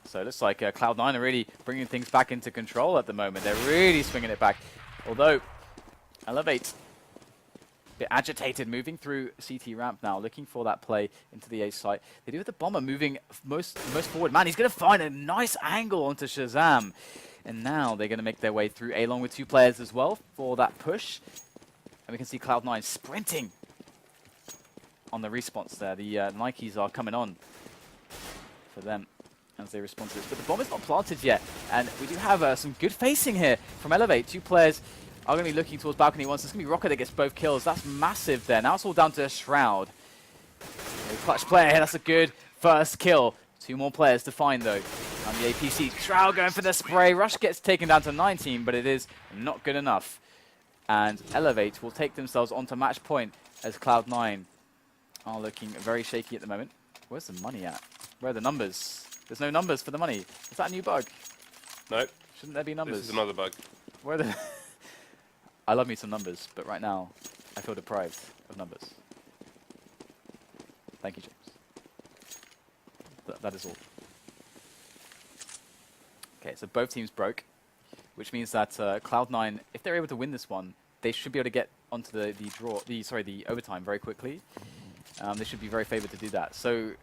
So it looks like Cloud9 are really bringing things back into control at the moment. They're really swinging it back. Although, eLevate, a bit agitated, moving through CT ramp now, looking for that play into the A site. They do have the bomber moving most forward. Man, he's going to find a nice angle onto Shazam. And now they're going to make their way through A along with two players as well for that push. And we can see Cloud9 sprinting on the response there. The Nikes are coming on for them as they respond to this. But the bomb is not planted yet. And we do have some good facing here from eLevate. Two players are going to be looking towards balcony once. It's going to be Rocket that gets both kills. That's massive there. Now it's all down to Shroud. A clutch player. That's a good first kill. Two more players to find, though. On the APC, Shroud going for the spray. Rush gets taken down to 19, but it is not good enough. And eLevate will take themselves onto match point as Cloud9 are looking very shaky at the moment. Where's the money at? Where are the numbers? There's no numbers for the money. Is that a new bug? Nope. Shouldn't there be numbers? This is another bug. Where are the I love me some numbers, but right now I feel deprived of numbers. Thank you, James. That is all. Okay, so both teams broke, which means that Cloud9, if they're able to win this one, they should be able to get onto the overtime very quickly. They should be very favored to do that. So,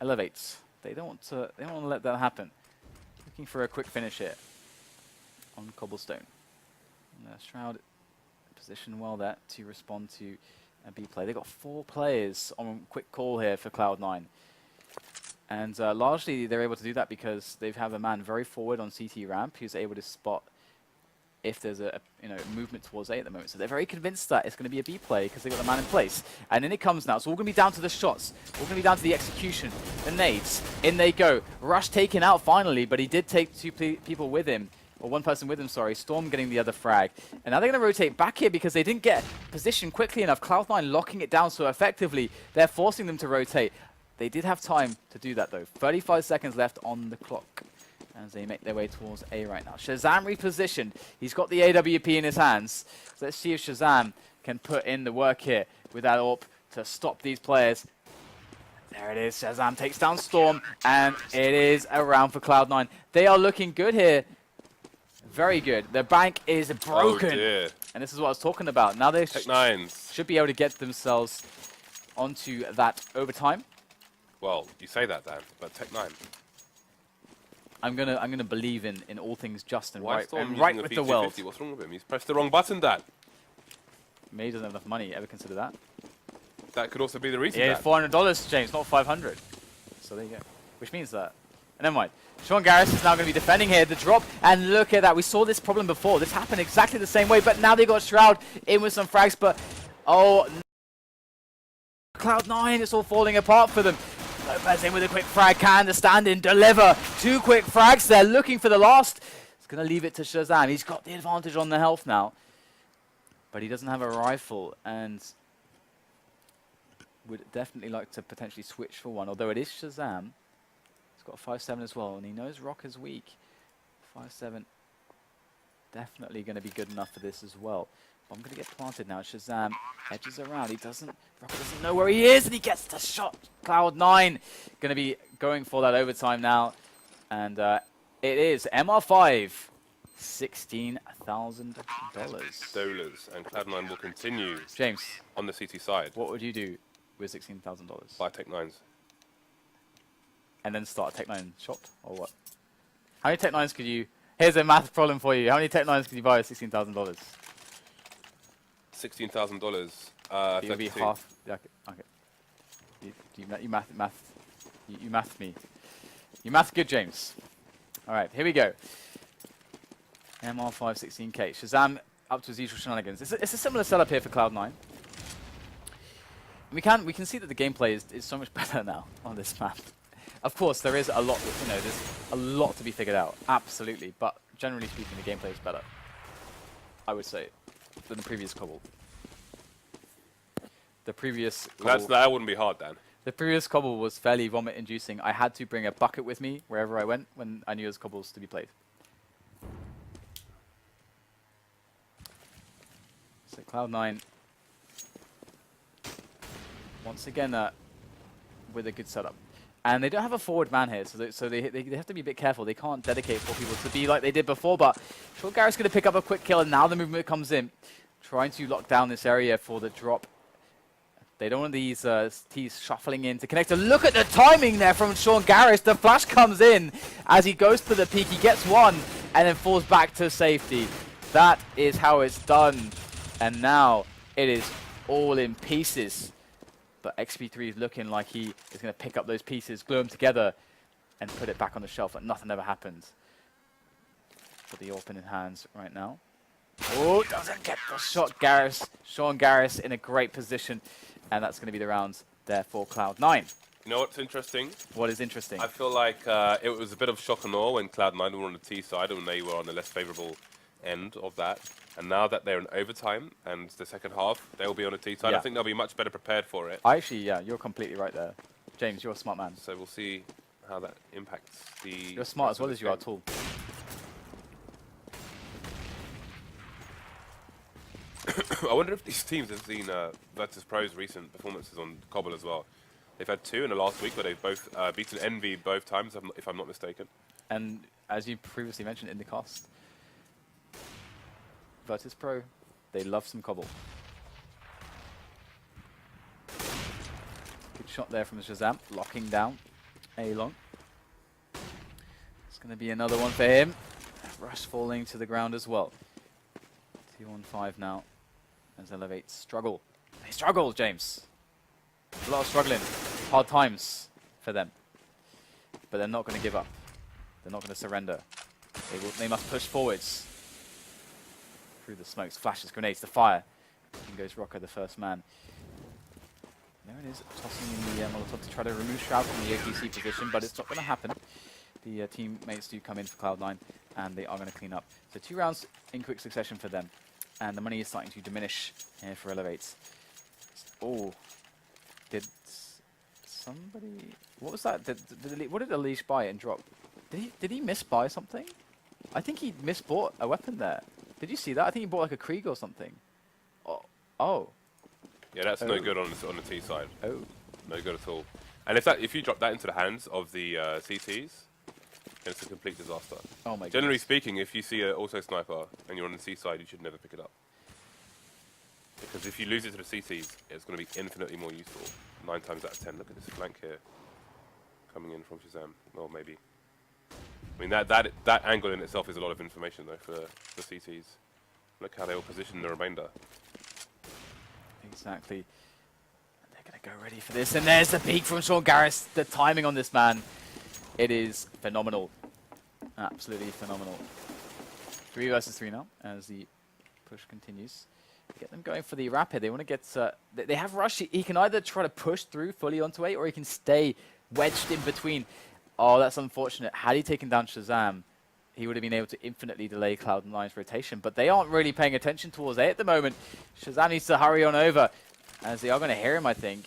eLevate, they don't want to let that happen. Looking for a quick finish here on Cobblestone. And, Shroud positioned well there to respond to a B play. They've got 4 players on quick call here for Cloud9. And largely they're able to do that because they have a man very forward on CT ramp who's able to spot if there's a movement towards A at the moment. So they're very convinced that it's going to be a B play because they've got the man in place. And in it comes now. It's all going to be down to the shots. All going to be down to the execution. The nades. In they go. Rush taken out finally, but he did take 2 people with him. Or 1 person with him, sorry. Storm getting the other frag. And now they're going to rotate back here because they didn't get positioned quickly enough. Cloud9 locking it down so effectively. They're forcing them to rotate. They did have time to do that, though. 35 seconds left on the clock as they make their way towards A right now. Shazam repositioned. He's got the AWP in his hands. So let's see if Shazam can put in the work here with that AWP to stop these players. There it is. Shazam takes down Storm, and it is a round for Cloud9. They are looking good here. Very good. Their bank is broken. Oh dear. And this is what I was talking about. Now they Tech9s. should be able to get themselves onto that overtime. Well, you say that, Dan, but Tech9. I'm gonna believe in all things just and Why right, Storm and right using with a the world. V250? What's wrong with him? He's pressed the wrong button, Dan. Maybe he doesn't have enough money. Ever consider that? That could also be the reason. Yeah, Dan. $400, James, not 500. So there you go. Which means that. Never mind. Sean Garris is now going to be defending here. The drop, and look at that. We saw this problem before. This happened exactly the same way, but now they got Shroud in with some frags. But oh, Cloud9, it's all falling apart for them. Lopez in with a quick frag, can the stand-in deliver? 2 quick frags there, looking for the last. He's going to leave it to Shazam. He's got the advantage on the health now. But he doesn't have a rifle, and would definitely like to potentially switch for one. Although it is Shazam. He's got a 5-7 as well, and he knows Rock is weak. 5-7, definitely going to be good enough for this as well. I'm going to get planted now. Shazam edges around. Rocket doesn't know where he is, and he gets the shot. Cloud9 going to be going for that overtime now. And it is MR5, $16,000. Dollars, and Cloud9 will continue. James, on the CT side. what would you do with $16,000? Buy Tech9s. and then start a Tech-9 shop, or what? How many Tech-9s could you... Here's a math problem for you. How many Tech-9s could you buy at $16,000? $16,000. It would be half... Okay. You math me. You math good, James. All right, here we go. MR5 16K. Shazam up to his usual shenanigans. It's a similar setup here for Cloud9. We can see that the gameplay is so much better now on this map. Of course, there is a lot, there's a lot to be figured out, absolutely. But generally speaking, the gameplay is better, I would say, than the previous Cobble. The previous Cobble, That wouldn't be hard, Dan. the previous Cobble was fairly vomit-inducing. I had to bring a bucket with me wherever I went when I knew there was Cobbles to be played. So Cloud9, once again, with a good setup. And they don't have a forward man here, so they have to be a bit careful. They can't dedicate 4 people to be like they did before, but Sean Garrett's going to pick up a quick kill, and now the movement comes in, trying to lock down this area for the drop. They don't want these T's shuffling in to connect. And look at the timing there from Sean Garrett. The flash comes in as he goes for the peak. He gets one and then falls back to safety. That is how it's done. And now it is all in pieces. But XP3 is looking like he is going to pick up those pieces, glue them together, and put it back on the shelf like nothing ever happened. For the AWP in hands right now. Oh, doesn't get the shot. Sean Garris in a great position. And that's going to be the round there for Cloud9. You know what's interesting? What is interesting? I feel like it was a bit of shock and awe when Cloud9 were on the T side and they were on the less favourable end of that. And now that they're in overtime and the second half, they'll be on the T side. Yeah. I think they'll be much better prepared for it. Actually, yeah, you're completely right there. James, you're a smart man. So we'll see how that impacts the... You're smart as well as you are tall. I wonder if these teams have seen Virtus.pro's recent performances on Cobble as well. They've had 2 in the last week where they've both beaten Envy both times, if I'm not mistaken. And as you previously mentioned in the cast, Virtus.pro, they love some Cobble. Good shot there from Shazam, locking down A-Long. It's going to be another one for him. Rush falling to the ground as well. 2-on-5 now as eLevate struggle. They struggle, James. A lot of struggling. Hard times for them. But they're not going to give up. They're not going to surrender. They must push forwards. Through the smokes, flashes, grenades, the fire. In goes Rocker, the first man. There it is, tossing in the Molotov to try to remove Shroud from the APC position, but it's not going to happen. The teammates do come in for Cloud9, and they are going to clean up. So 2 rounds in quick succession for them. And the money is starting to diminish here for eLevate. Oh, did somebody... What was that? What did Alish buy and drop? Did he misbuy something? I think he misbought a weapon there. Did you see that? I think he bought like a Krieg or something. Oh. Yeah, that's no good on the T side. Oh. No good at all. And if you drop that into the hands of the CTs, it's a complete disaster. Oh my god. Generally speaking, if you see an auto sniper and you're on the C side, you should never pick it up. Because if you lose it to the CTs, it's going to be infinitely more useful. 9 times out of 10. Look at this flank here. Coming in from Shazam. Well, maybe. I mean, that angle in itself is a lot of information, though, for the CTs. Look how they all position the remainder. Exactly. They're going to go ready for this. And there's the peak from Sean Garris. The timing on this man. It is phenomenal. Absolutely phenomenal. 3 versus 3 now as the push continues. Get them going for the rapid. They want to get... they have Rush. He can either try to push through fully onto A or he can stay wedged in between. Oh, that's unfortunate. Had he taken down Shazam, he would have been able to infinitely delay Cloud9's rotation. But they aren't really paying attention towards A at the moment. Shazam needs to hurry on over as they are going to hear him, I think.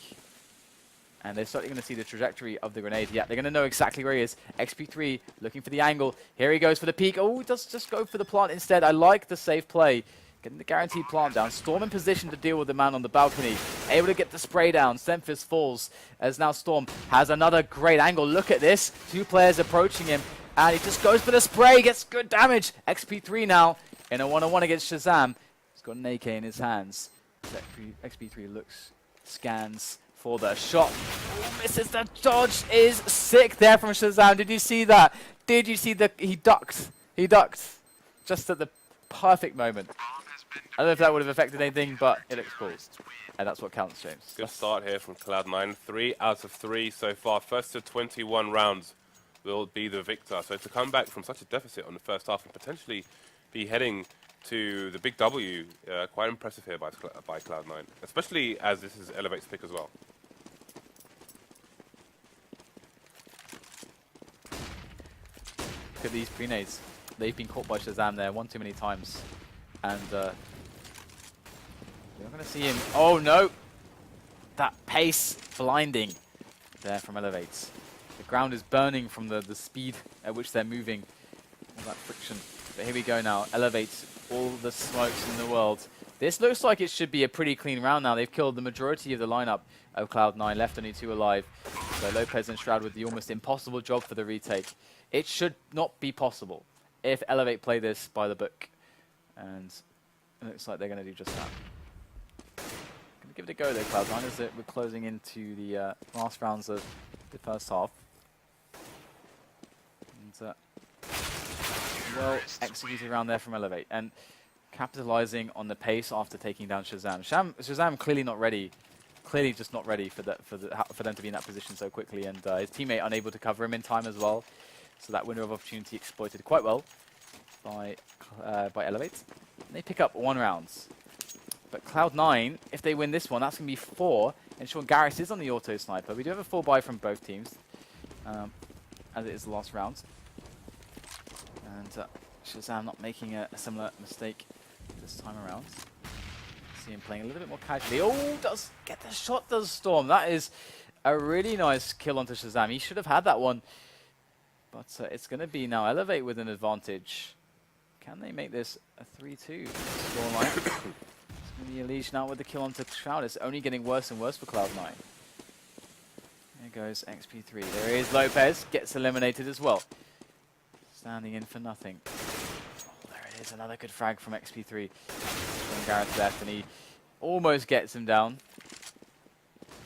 And they're certainly going to see the trajectory of the grenade. Yeah, they're going to know exactly where he is. XP3 looking for the angle. Here he goes for the peak. Oh, he does just go for the plant instead. I like the safe play. Getting the guaranteed plant down. Storm in position to deal with the man on the balcony. Able to get the spray down. Semphis falls as now Storm has another great angle. Look at this. 2 players approaching him. And he just goes for the spray. Gets good damage. XP3 now in a 1-on-1 against Shazam. He's got an AK in his hands. XP3 looks, scans for the shot. Ooh, misses. The dodge is sick there from Shazam. Did you see that? Did you see the... He ducked. He ducked. Just at the perfect moment. I don't know if that would have affected anything, but it looks cool. And that's what counts, James. Good start here from Cloud9. 3 out of 3 so far. First to 21 rounds will be the victor. So to come back from such a deficit on the first half and potentially be heading to the big W, quite impressive here by Cloud9. Especially as this is eLevate's pick as well. Look at these pre-nades. They've been caught by Shazam there one too many times. And we're not going to see him. Oh no! That pace blinding there from eLevate. The ground is burning from the speed at which they're moving. All that friction. But here we go now. eLevate, all the smokes in the world. This looks like it should be a pretty clean round now. They've killed the majority of the lineup of Cloud9, left only 2 alive. So Lopez and Shroud with the almost impossible job for the retake. It should not be possible if eLevate play this by the book. And it looks like they're going to do just that. Going to give it a go though, Cloud9, as we're closing into the last rounds of the first half. And well executed around there from eLevate. And capitalizing on the pace after taking down Shazam. Shazam clearly not ready. Clearly just not ready for them to be in that position so quickly. And his teammate unable to cover him in time as well. So that window of opportunity exploited quite well by eLevate. And they pick up 1 round. But Cloud9, if they win this one, that's going to be 4. And Sean Garris is on the auto sniper. We do have a full buy from both teams, as it is the last round. And Shazam not making a similar mistake this time around. See him playing a little bit more casually. Oh, does get the shot, does Storm. That is a really nice kill onto Shazam. He should have had that one. But it's going to be now eLevate with an advantage. Can they make this a 3-2 scoreline? It's going to be Elish now with the kill onto Shroud. It's only getting worse and worse for Cloud9. There goes XP3. There is Lopez. Gets eliminated as well. Standing in for nothing. Oh, there it is. Another good frag from XP3. When Garrett's left, and he almost gets him down.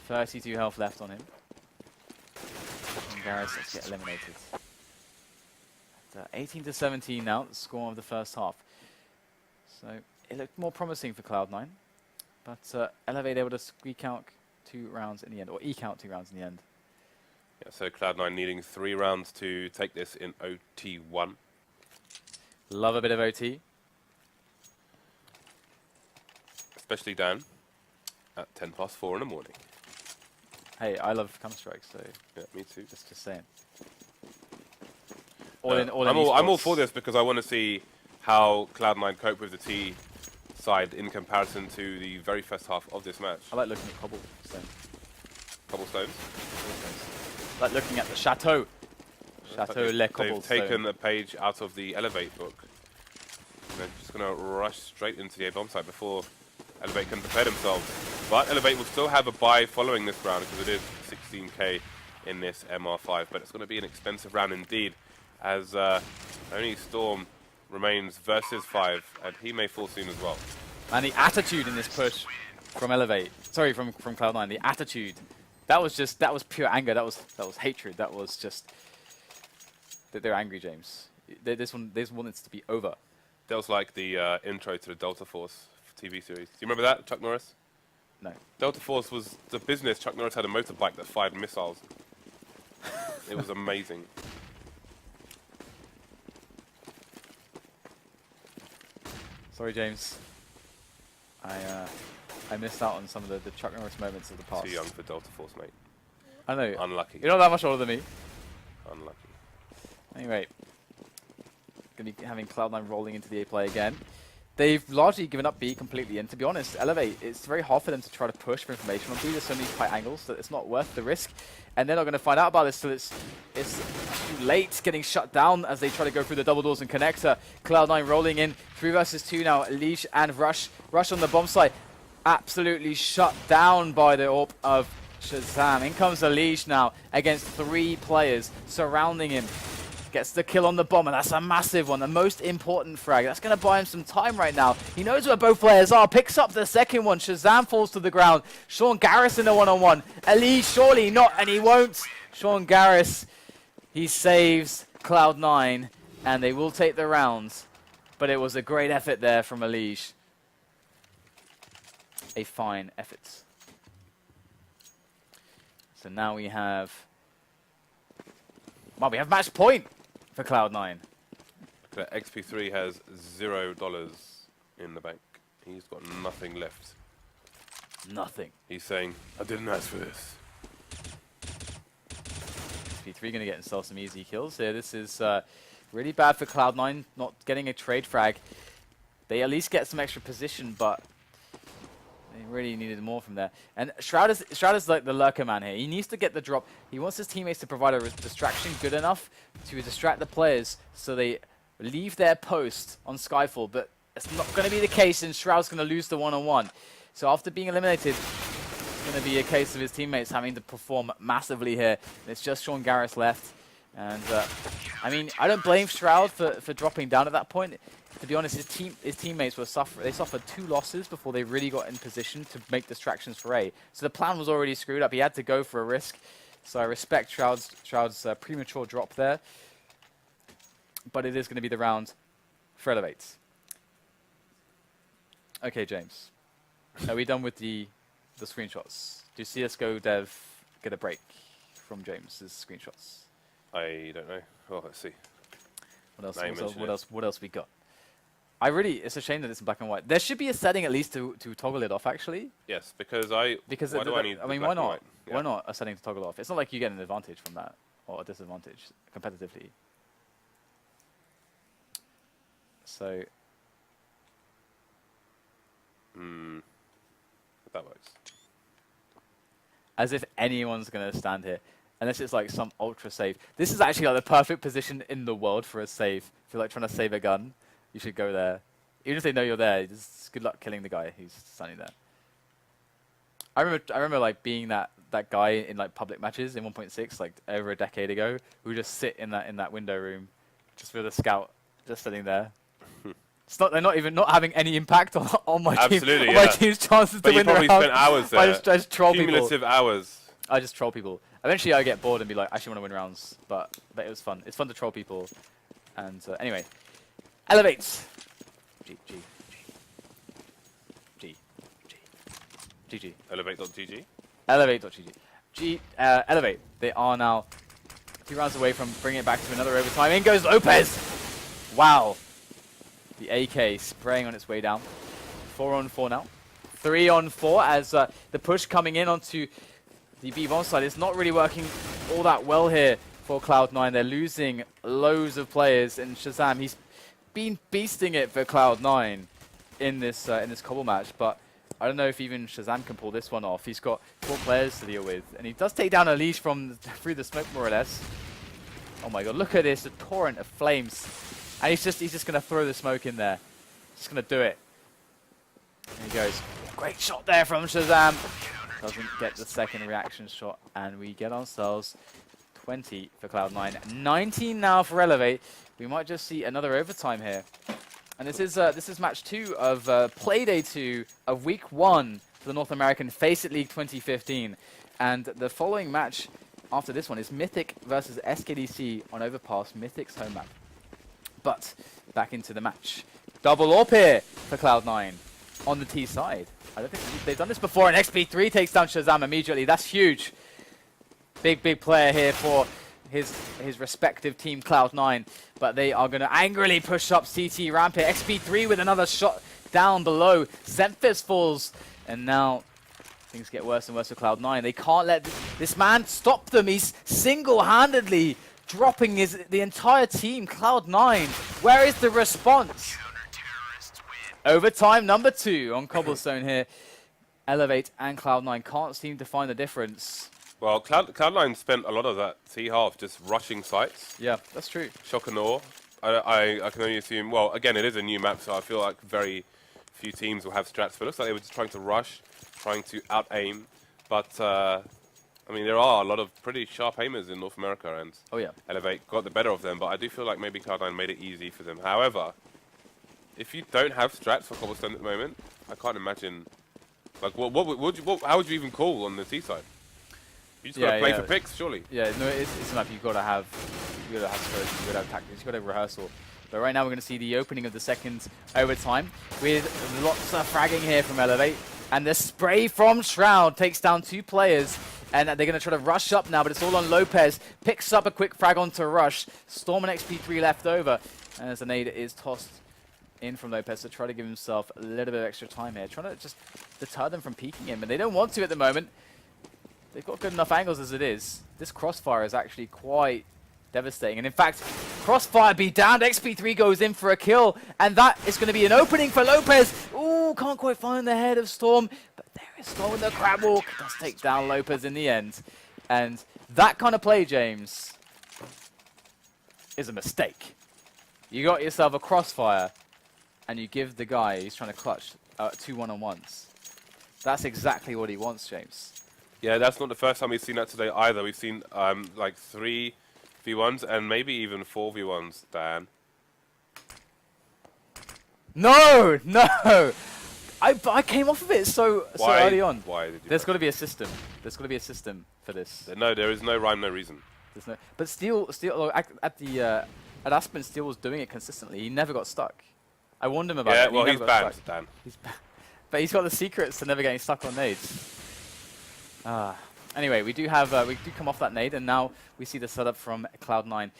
32 health left on him. And Garrett's let's get eliminated. 18 to 17 now, the score of the first half. So it looked more promising for Cloud9, but eLevate able to squeak out 2 rounds in the end, or eke out 2 rounds in the end. Yeah, so Cloud9 needing 3 rounds to take this in OT1. Love a bit of OT. Especially Dan at 4:10 in the morning. Hey, I love Counter-Strike, so yeah, me too. Just saying. I'm all for this because I want to see how Cloud9 cope with the T side in comparison to the very first half of this match. I like looking at Cobblestone. Cobblestones? I like looking at the Chateau. Chateau Le Cobblestone. They've taken a page out of the eLevate book. And they're just going to rush straight into the A-bomb site before eLevate can prepare themselves. But eLevate will still have a buy following this round because it is 16k in this MR5. But it's going to be an expensive round indeed, as only Storm remains versus 5, and he may fall soon as well. And the attitude in this push from eLevate, sorry, from Cloud9, the attitude, that was pure anger. That was hatred. That was just that they're angry, James. This one wants to be over. That was like the intro to the Delta Force TV series. Do you remember that, Chuck Norris? No. Delta Force was the business. Chuck Norris had a motorbike that fired missiles. It was amazing. Sorry, James. I missed out on some of the Chuck Norris moments of the past. Too young for Delta Force, mate. I know. Unlucky. You're not that much older than me. Unlucky. Anyway, going to be having Cloud9 rolling into the A play again. They've largely given up B completely, and to be honest, eLevate, it's very hard for them to try to push for information on B. There's so many tight angles that it's not worth the risk, and they're not going to find out about this till it's too late, getting shut down as they try to go through the double doors and connector. Cloud9 rolling in, 3 versus 2 now. Leash and Rush on the bomb site, absolutely shut down by the AWP of Shazam. In comes Leash now against 3 players surrounding him. Gets the kill on the bomb, and that's a massive one, the most important frag. That's going to buy him some time right now. He knows where both players are, picks up the second one. Shazam falls to the ground. Sean Garris in a one-on-one. Elise, surely not, and he won't. Sean Garris, he saves Cloud9, and they will take the rounds. But it was a great effort there from Elise. A fine effort. So now we have... Well, we have match point for Cloud9. XP3 has $0 in the bank. He's got nothing left. Nothing. He's saying, I didn't ask for this. XP3 going to get himself some easy kills here. This is really bad for Cloud9, not getting a trade frag. They at least get some extra position, but they really needed more from there. And Shroud is like the lurker man here. He needs to get the drop. He wants his teammates to provide a distraction good enough to distract the players so they leave their post on Skyfall. But it's not going to be the case, and Shroud's going to lose the one-on-one. So after being eliminated, it's going to be a case of his teammates having to perform massively here. And it's just Sean Garris left. And I mean, I don't blame Shroud for dropping down at that point. To be honest, his teammates were they suffered 2 losses before they really got in position to make distractions for A. So the plan was already screwed up. He had to go for a risk. So I respect Shroud's premature drop there. But it is going to be the round for eLevate. Okay, James. Are we done with the screenshots? Do CSGO dev get a break from James's screenshots? I don't know. Oh, let's see. What else we got? It's a shame that it's in black and white. There should be a setting at least to toggle it off, actually. Yes, because why do I need I mean, black why and not? white? Yeah. Why not a setting to toggle off? It's not like you get an advantage from that, or a disadvantage, competitively. So... that works. As if anyone's going to stand here. Unless it's like some ultra save. This is actually like the perfect position in the world for a save. If you're like trying to save a gun, you should go there. Even if they know you're there, just good luck killing the guy who's standing there. I remember like being that guy in like public matches in 1.6 like over a decade ago who would just sit in that window room just with a scout just sitting there. They're not having any impact on my my team's chances to win the round. But you probably spent hours there. I just troll people. Cumulative hours. I just troll people. Eventually I get bored and be like, I actually want to win rounds, but it was fun. It's fun to troll people. And anyway, eLevate. GG. eLevate.gg. eLevate.gg. eLevate. They are now 2 rounds away from bringing it back to another overtime. In goes Lopez. Wow. The AK spraying on its way down. 4-on-4 now. 3-on-4 as the push coming in onto the B-bomb side. It's not really working all that well here for Cloud9. They're losing loads of players. And Shazam, he's been beasting it for Cloud9 in this Cobble match. But I don't know if even Shazam can pull this one off. He's got 4 players to deal with. And he does take down Elise through the smoke, more or less. Oh my god, look at this. A torrent of flames. And he's just going to throw the smoke in there. Just going to do it. There he goes. Great shot there from Shazam. Doesn't get the second reaction shot. And we get ourselves 20 for Cloud9. 19 now for eLevate. We might just see another overtime here. And this is match 2 of Playday 2 of Week 1 for the North American FACEIT League 2015. And the following match after this one is Mythic versus SKDC on Overpass, Mythic's home map. But back into the match. Double AWP here for Cloud9 on the T side. I don't think they've done this before, and XP3 takes down Shazam immediately. That's huge. Big player here for his respective team, Cloud9. But they are going to angrily push up CT ramp here. XP3 with another shot down below. Zemphis falls, and now things get worse and worse for Cloud9. They can't let this man stop them. He's single-handedly dropping the entire team. Cloud9, where is the response? Overtime number 2 on Cobblestone here. eLevate and Cloud9 can't seem to find the difference. Well, Cloud9 spent a lot of that T-half just rushing sites. Yeah, that's true. Shock and awe. I can only assume, well, again, it is a new map, so I feel like very few teams will have strats, but it looks like they were just trying to rush, trying to out-aim. But I mean, there are a lot of pretty sharp aimers in North America, and Oh yeah. eLevate got the better of them, but I do feel like maybe Cloud9 made it easy for them. However, if you don't have strats for Cobblestone at the moment, I can't imagine. Like, how would you even call on the T side? You just gotta play for picks, surely. Yeah, no, it's enough. You've got to have strategy, you've got to have tactics, you've got to have rehearsal. But right now we're going to see the opening of the second overtime with lots of fragging here from eLevate. And the spray from Shroud takes down 2 players. And they're going to try to rush up now, but it's all on Lopez. Picks up a quick frag onto Rush. Storm and XP3 left over. And as the nade is tossed in from Lopez to try to give himself a little bit of extra time here. Trying to just deter them from peeking him. And they don't want to at the moment. They've got good enough angles as it is. This crossfire is actually quite devastating. And in fact, crossfire be damned. XP3 goes in for a kill. And that is going to be an opening for Lopez. Ooh, can't quite find the head of Storm. But there is Storm in the crab walk. Does take down Lopez in the end. And that kind of play, James, is a mistake. You got yourself a crossfire and you give the guy who's trying to clutch 2 one-on-ones. That's exactly what he wants, James. Yeah, that's not the first time we've seen that today either. We've seen like 3v1s and maybe even 4v1s, Dan. No, no. I came off of it so early on. Why did you? There's got to be a system. There's got to be a system for this. No, there is no rhyme, no reason. There's no. But Steel at Aspen, Steel was doing it consistently. He never got stuck. I warned him about it. Yeah, well, he's banned, Dan. He's but he's got the secrets to never getting stuck on nades. Anyway, we do come off that nade, and now we see the setup from Cloud9.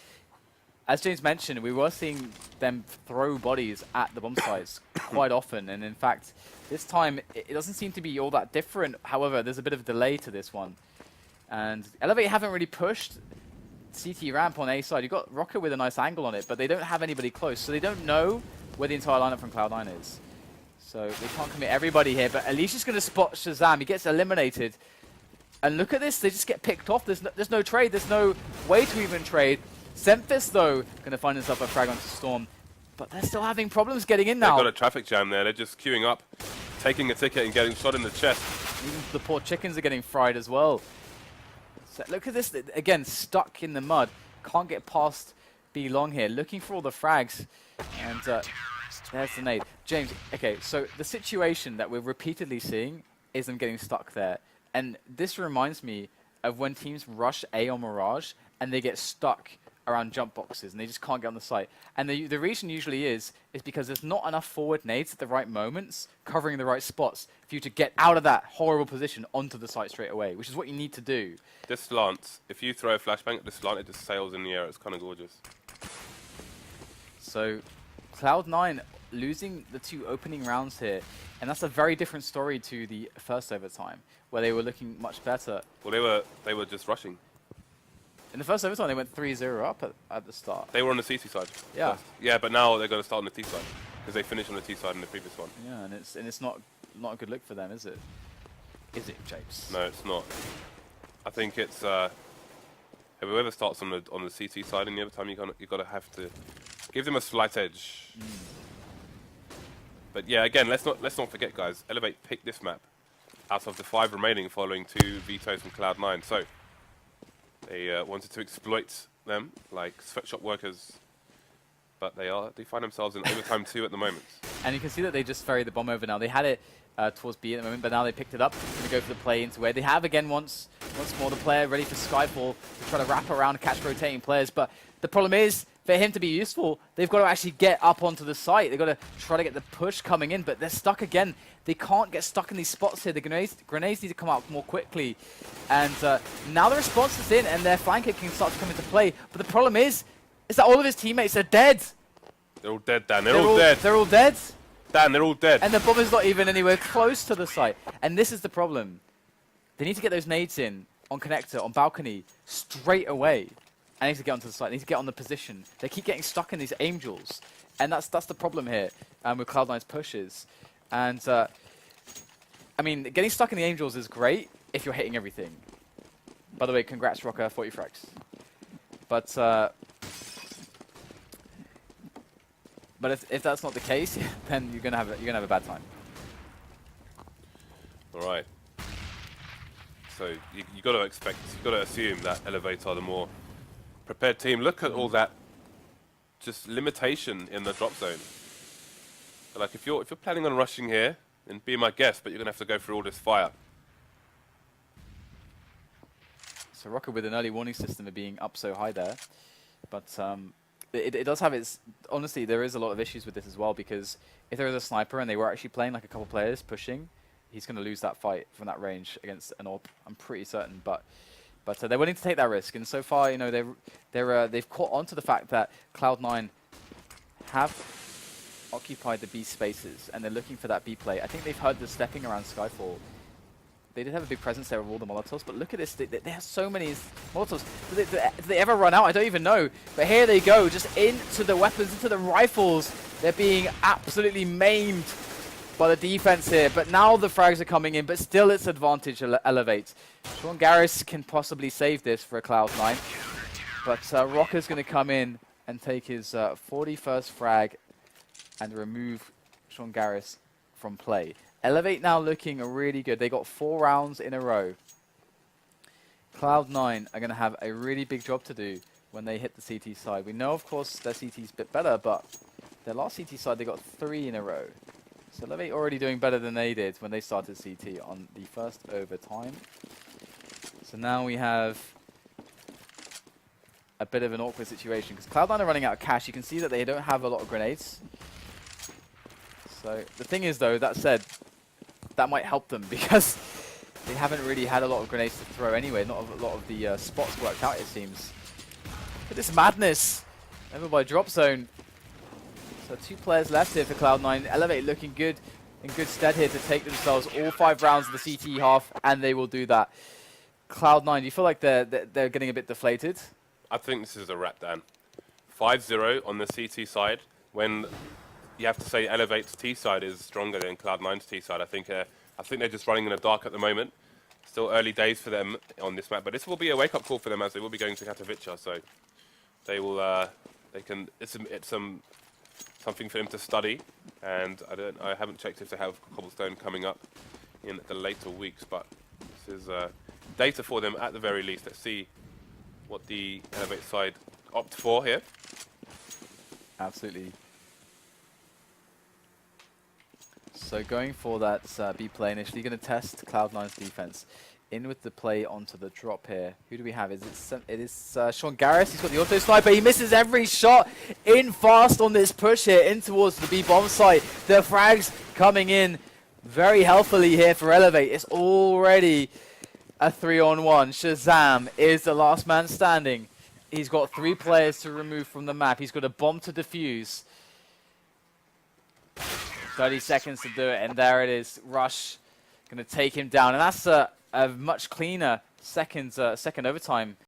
As James mentioned, we were seeing them throw bodies at the bomb sites quite often, and in fact, this time it doesn't seem to be all that different. However, there's a bit of a delay to this one, and eLevate haven't really pushed CT ramp on A side. You've got Rocket with a nice angle on it, but they don't have anybody close, so they don't know where the entire lineup from Cloud9 is. So they can't commit everybody here, but Alicia's going to spot Shazam. He gets eliminated. And look at this, they just get picked off. There's no trade, there's no way to even trade. Semphis, though, going to find himself a frag onto Storm. But they're still having problems getting in now. They've got a traffic jam there. They're just queuing up, taking a ticket and getting shot in the chest. Even the poor chickens are getting fried as well. So look at this, again, stuck in the mud. Can't get past B long here, looking for all the frags. And there's the nade. James, okay, so the situation that we're repeatedly seeing is them getting stuck there. And this reminds me of when teams rush A on Mirage and they get stuck around jump boxes and they just can't get on the site. And the reason usually is because there's not enough forward nades at the right moments covering the right spots for you to get out of that horrible position onto the site straight away, which is what you need to do. This slant, if you throw a flashbang at the slant, it just sails in the air. It's kind of gorgeous. So Cloud9 losing the 2 opening rounds here, and that's a very different story to the first overtime, where they were looking much better. Well, they were just rushing. In the first overtime, they went 3-0 up at the start. They were on the CT side. Yeah. First. Yeah, but now they're going to start on the T side because they finished on the T side in the previous one. Yeah, and it's not a good look for them, is it? Is it, James? No, it's not. I think it's whoever starts on the CT side in the overtime, you gotta have to give them a slight edge. But yeah, again, let's not forget, guys. eLevate picked this map out of the 5 remaining, following 2 vetoes from Cloud9. So they wanted to exploit them like sweatshop workers, but they find themselves in overtime 2 at the moment. And you can see that they just ferried the bomb over now. They had it towards B at the moment, but now they picked it up. Going to go for the play into where they have again once more the player ready for Skyfall to try to wrap around and catch rotating players. But the problem is, for him to be useful, they've got to actually get up onto the site. They've got to try to get the push coming in, but they're stuck again. They can't get stuck in these spots here. The grenades need to come out more quickly. And now the response is in, and their flanker can start to come into play. But the problem is that all of his teammates are dead. They're all dead, Dan. They're all dead. They're all dead. Dan, they're all dead. And the bomber's not even anywhere close to the site. And this is the problem. They need to get those nades in on connector, on balcony, straight away. I need to get onto the site. I need to get on the position. They keep getting stuck in these angels. And that's the problem here with Cloud9's pushes. And, I mean, getting stuck in the angels is great if you're hitting everything. By the way, congrats, Rocker, 40 frags. But if that's not the case, then you're gonna have a bad time. All right. So you got to expect, you got to assume that eLevate are the more prepared team. Look at all that just limitation in the drop zone. Like if you're planning on rushing here, then be my guest, but you're gonna have to go through all this fire. So Rocker with an early warning system of being up so high there, but it does have its. Honestly, there is a lot of issues with this as well, because if there is a sniper and they were actually playing like a couple players pushing, he's going to lose that fight from that range against an AWP. I'm pretty certain, but they're willing to take that risk, and so far, you know, they've caught on to the fact that Cloud9 have occupied the B spaces, and they're looking for that B play. I think they've heard the stepping around Skyfall. They did have a big presence there with all the Molotovs, but look at this. They have so many Molotovs. Do they ever run out? I don't even know. But here they go, just into the weapons, into the rifles. They're being absolutely maimed by the defense here. But now the frags are coming in, but still it's advantage eLevate. Sean Garris can possibly save this for a Cloud9. But Rocker's going to come in and take his 41st frag and remove Sean Garris from play. eLevate now looking really good. They got 4 rounds in a row. Cloud9 are going to have a really big job to do when they hit the CT side. We know, of course, their CT's a bit better, but their last CT side, they got 3 in a row. So eLevate already doing better than they did when they started CT on the first overtime. So now we have a bit of an awkward situation, because Cloud9 are running out of cash. You can see that they don't have a lot of grenades. So the thing is, though, that said, that might help them, because they haven't really had a lot of grenades to throw anyway. Not a lot of the spots worked out, it seems. Look at this madness over by drop zone. So 2 players left here for Cloud9. eLevate looking good, in good stead here to take themselves all 5 rounds of the CT half, and they will do that. Cloud9, do you feel like they're getting a bit deflated? I think this is a wrap, Dan. 5-0 on the CT side, when you have to say eLevate's T side is stronger than Cloud9's T side. I think they're just running in the dark at the moment. Still early days for them on this map, but this will be a wake-up call for them, as they will be going to Katowice. So they will, it's something for them to study. And I haven't checked if they have Cobblestone coming up in the later weeks, but this is data for them at the very least. Let's see what the eLevate side opt for here. Absolutely. So going for that B play initially, going to test Cloud9's defense. In with the play onto the drop here. Who do we have? It is Sean Garris. He's got the auto sniper. He misses every shot. In fast on this push here, in towards the B bomb site. The frags coming in very healthily here for eLevate. It's already a 3-on-1. Shazam is the last man standing. He's got 3 players to remove from the map. He's got a bomb to defuse. 30 seconds to do it, and there it is. Rush going to take him down, and that's a much cleaner second overtime